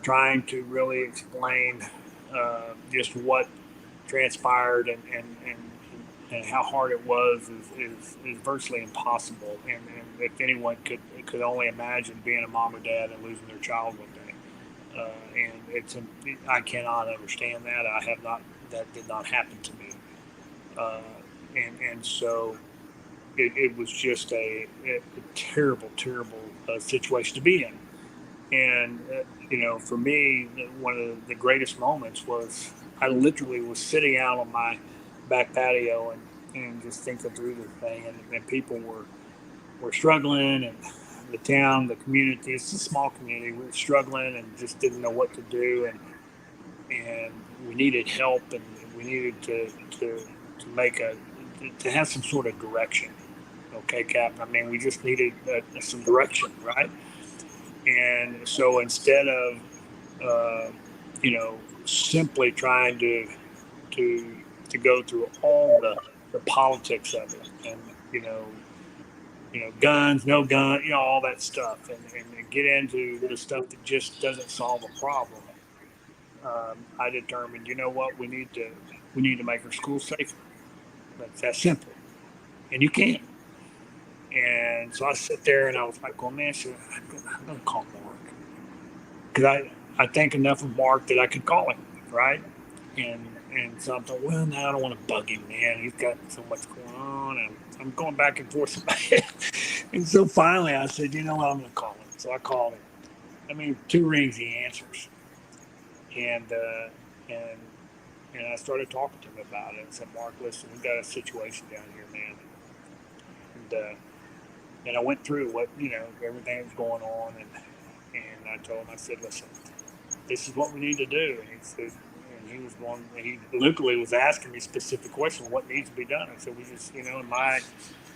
trying to really explain just what transpired and how hard it was is virtually impossible. And if anyone could only imagine being a mom or dad and losing their child one day, and I cannot understand that. I have not. That did not happen to me, and so it was just a terrible, terrible situation to be in. And for me, one of the greatest moments was I literally was sitting out on my back patio and just thinking through the thing, and people were struggling, and the town, the community, it's a small community, we were struggling and just didn't know what to do, and we needed help, and we needed to make to have some sort of direction. Okay, Cap. I mean, we just needed some direction, right? And so instead of simply trying to go through all the politics of it, and guns, no gun, all that stuff, and get into the stuff that just doesn't solve a problem. I determined, you know what, we need to make our schools safer. That's that simple, and you can. And so I sit there and I was like, well, man, I'm going to call Mark, because I think enough of Mark that I could call him, right? And so I thought, well, now I don't want to bug him, man. He's got so much going on, and I'm going back and forth in my head. And so finally I said, you know what, I'm going to call him. So I called him. I mean, 2 rings, he answers. And I started talking to him about it. I said, Mark, listen, we've got a situation down here, man. And I went through everything that was going on, and I told him, I said, listen, this is what we need to do. And he said, he literally was asking me specific questions, what needs to be done. I said, we just, in my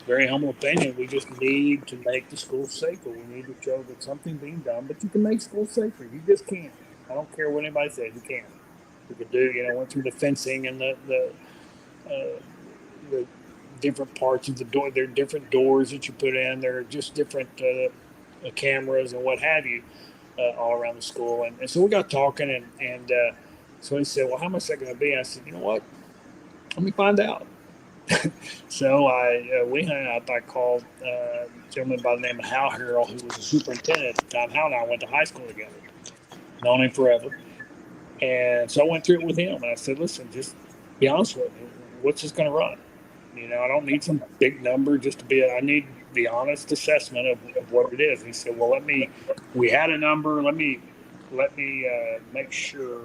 very humble opinion, we just need to make the schools safer. We need to show that something's being done, but you can make schools safer. You just can. I don't care what anybody says, you can. We could do, went through the fencing and the different parts of the door. There are different doors that you put in. There are just different cameras and what have you all around the school. And so we got talking, and so he said, well, how much is that going to be? I said, you know what? Let me find out. So we hung up. I called a gentleman by the name of Hal Harrell, who was the superintendent at the time. Hal and I went to high school together. Known him forever. And so I went through it with him. And I said, listen, just be honest with me. What's this going to run? I don't need some big number I need the honest assessment of what it is. He said, well, we had a number. Let me make sure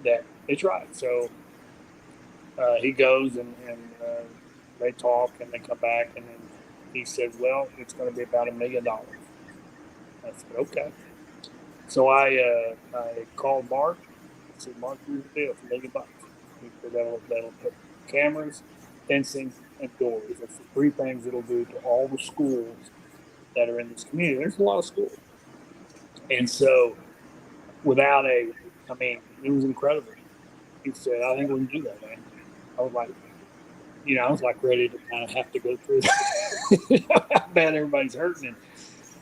that it's right. So he goes and they talk and they come back, and then he said, well, it's going to be about $1 million. I said, okay. So I called Mark. I said, Mark, here's the deal for $1 million. He said, that'll put cameras, fencing, and doors. That's the 3 things it'll do to all the schools that are in this community. There's a lot of schools. And so it was incredible. He said, I think we can do that, man. I was like ready to kind of have to go through how bad everybody's hurting.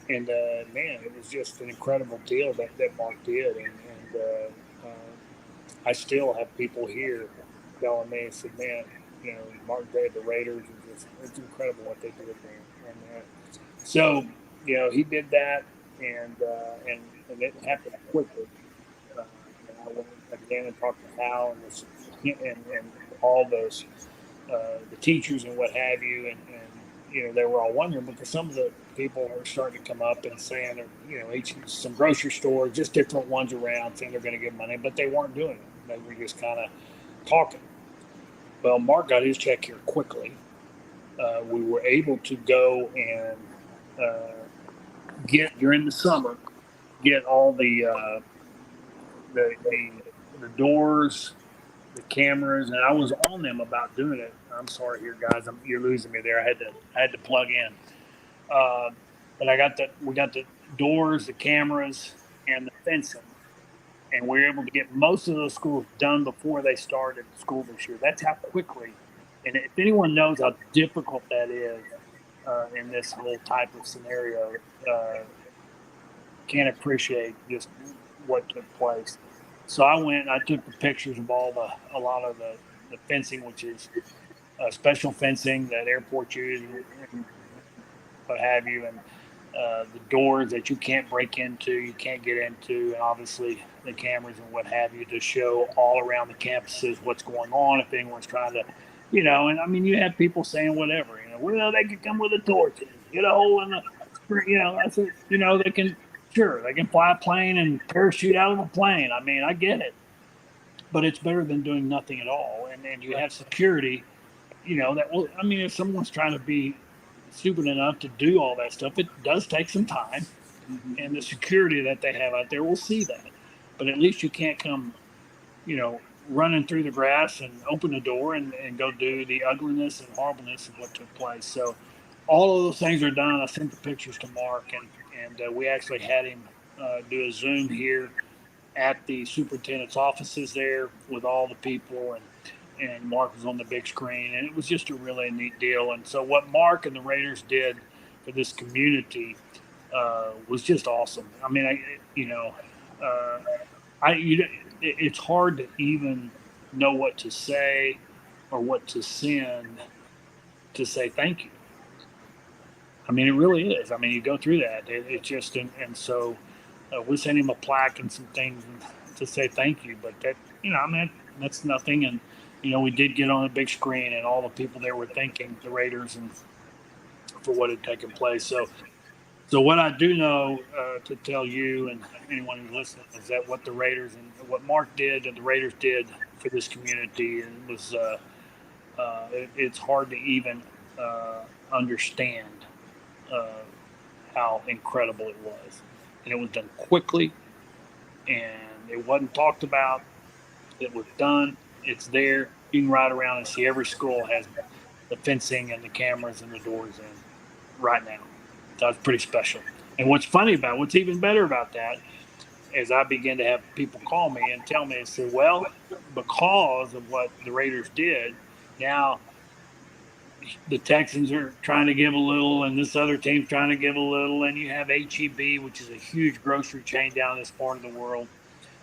And man, it was just an incredible deal that Mark did. And I still have people here telling me, said, man, Mark did the Raiders, it's incredible what they did there. And so, he did that, and it happened quickly. I went again and talked to Hal and all those the teachers and what have you, and they were all wondering, because some of the people are starting to come up and saying, some grocery stores, just different ones around, saying they're going to give money, but they weren't doing it. They were just kind of talking. Well, Mark got his check here quickly. We were able to go and get, during the summer, get all the doors, the cameras, and I was on them about doing it. I'm sorry here, guys. You're losing me there. I had to plug in. but we got the doors, the cameras, and the fencing. And we were able to get most of those schools done before they started school this year. That's how quickly. And if anyone knows how difficult that is in this whole type of scenario, can't appreciate just what took place. So I went. I took the pictures of a lot of the fencing, which is special fencing that airports use and what have you, and the doors that you can't break into, you can't get into, and obviously the cameras and what have you to show all around the campuses what's going on if anyone's trying to, and I mean, you have people saying whatever, well, they can come with a torch and get a hole in the, I said, they can, sure, they can fly a plane and parachute out of a plane. I mean, I get it, but it's better than doing nothing at all. And then you have security, that will, I mean, if someone's trying to be stupid enough to do all that stuff, it does take some time, and the security that they have out there will see that. But at least you can't come, running through the grass and open the door and go do the ugliness and horribleness of what took place. So all of those things are done. I sent the pictures to Mark, and we actually had him do a Zoom here at the superintendent's offices there with all the people, and Mark was on the big screen, and it was just a really neat deal. And so what Mark and the Raiders did for this community was just awesome. I mean, it's hard to even know what to say or what to send to say thank you. I mean, it really is. I mean, you go through that. It's just, and so we sent him a plaque and some things to say thank you. But that, I mean, that's nothing. And, we did get on a big screen, and all the people there were thanking the Raiders and for what had taken place. So what I do know to tell you and anyone who's listening is that what the Raiders and what Mark did and the Raiders did for this community, it was it's hard to even understand how incredible it was. And it was done quickly, and it wasn't talked about. It was done. It's there. You can ride around and see every school has the fencing and the cameras and the doors in right now. So it's pretty special. And what's even better about that is I began to have people call me and tell me and say, well, because of what the Raiders did, now the Texans are trying to give a little, and this other team's trying to give a little, and you have HEB, which is a huge grocery chain down this part of the world.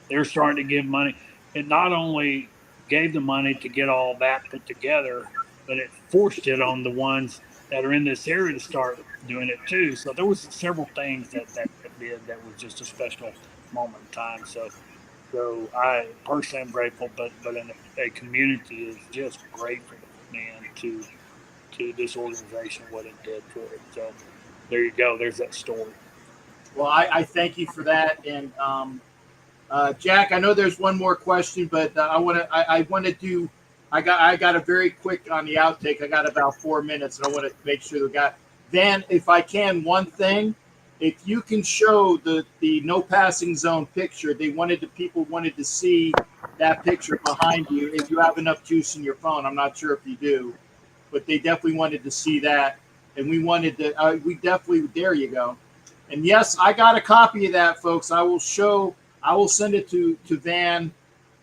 They're starting to give money. It not only gave the money to get all that put together, but it forced it on the ones that are in this area to start doing it too. So there was several things that did that was just a special moment in time. So I personally am grateful, but in a community is just grateful, man, to this organization, what it did for it. So there you go. There's that story. Well, I thank you for that. And Jack, I know there's one more question, but I got a very quick on the outtake. I got about 4 minutes, and I want to make sure we got Van. If I can, one thing, if you can show the no passing zone picture, people wanted to see that picture behind you. If you have enough juice in your phone, I'm not sure if you do, but they definitely wanted to see that, and we wanted to. We definitely, there you go. And yes, I got a copy of that, folks. I will send it to Van.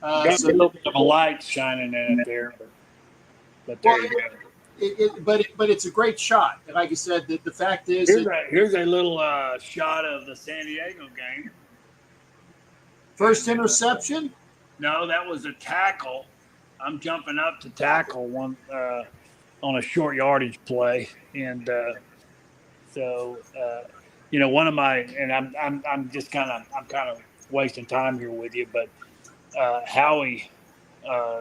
Got a little bit of a light shining in it there, but there you go. But it's a great shot. And like I said, the fact is, here's a little shot of the San Diego game. First interception? No, that was a tackle. I'm jumping up to tackle one on a short yardage play, and so one of my, and I'm just kind of wasting time here with you, but Howie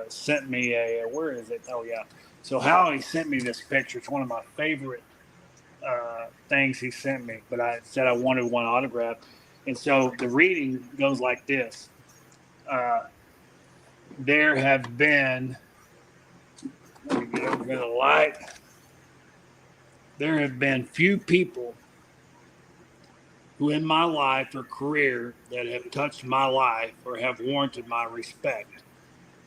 sent me where is it? Oh yeah. So Howie sent me this picture. It's one of my favorite things he sent me, but I said I wanted one autograph. And so the reading goes like this. There have been, let me get over to the light. There have been few people who in my life or career that have touched my life or have warranted my respect.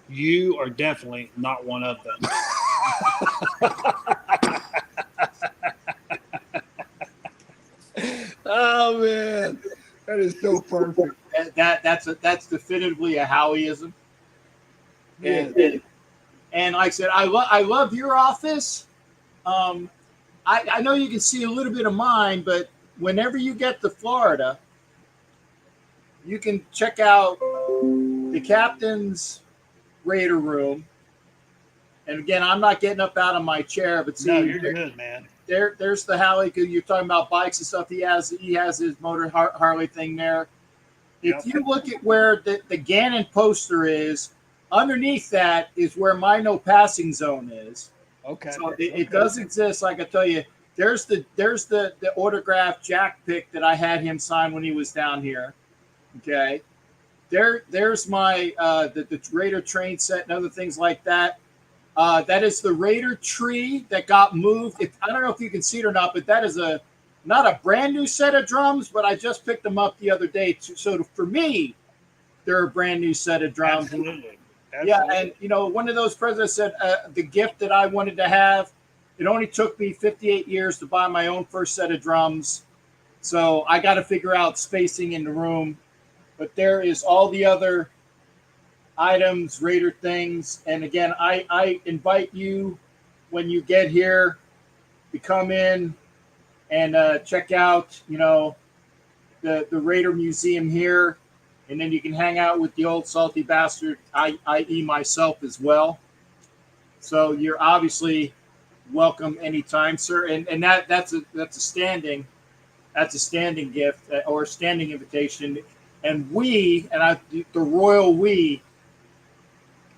You are definitely not one of them. Oh man, that is so perfect. That's definitively a Howieism. Yeah. And like I said, I love your office. I know you can see a little bit of mine, but whenever you get to Florida, you can check out the captain's Raider room. And again, I'm not getting up out of my chair, but see, No, you're good, man. There's the Howie. You're talking about bikes and stuff. He has his motor Harley thing there. If you look at where the Gannon poster is, underneath that is where my no passing zone is. Okay. So it does exist. Like I tell you, there's the autographed Jack pick that I had him sign when he was down here. Okay. There's my the Raider train set and other things like that. That is the Raider tree that got moved. I don't know if you can see it or not, but that is not a brand new set of drums, but I just picked them up the other day. So for me, they're a brand new set of drums. Absolutely. Yeah, and one of those presidents said the gift that I wanted to have. It only took me 58 years to buy my own first set of drums, so I got to figure out spacing in the room. But there is all the other items, Raider things, and again, I invite you when you get here to come in and check out, the Raider Museum here. And then you can hang out with the old salty bastard, i.e. myself as well. So you're obviously welcome anytime, sir. And that's a standing gift or a standing invitation. And the royal we,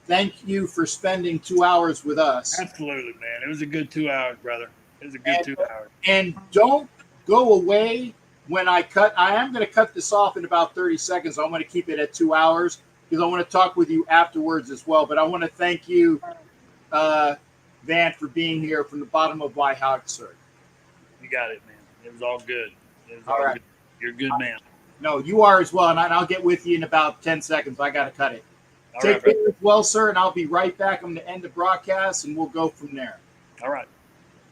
thank you for spending 2 hours with us. Absolutely, man. It was a good 2 hours, brother. It was a good 2 hours. And don't go away. When I am going to cut this off in about 30 seconds. I'm going to keep it at 2 hours because I want to talk with you afterwards as well. But I want to thank you, Van, for being here from the bottom of my heart, sir. You got it, man. It was all good. All right. Good. You're a good man. No, you are as well. And I'll get with you in about 10 seconds. I got to cut it. Take care as well, sir. And I'll be right back. I'm going to end the broadcast and we'll go from there. All right.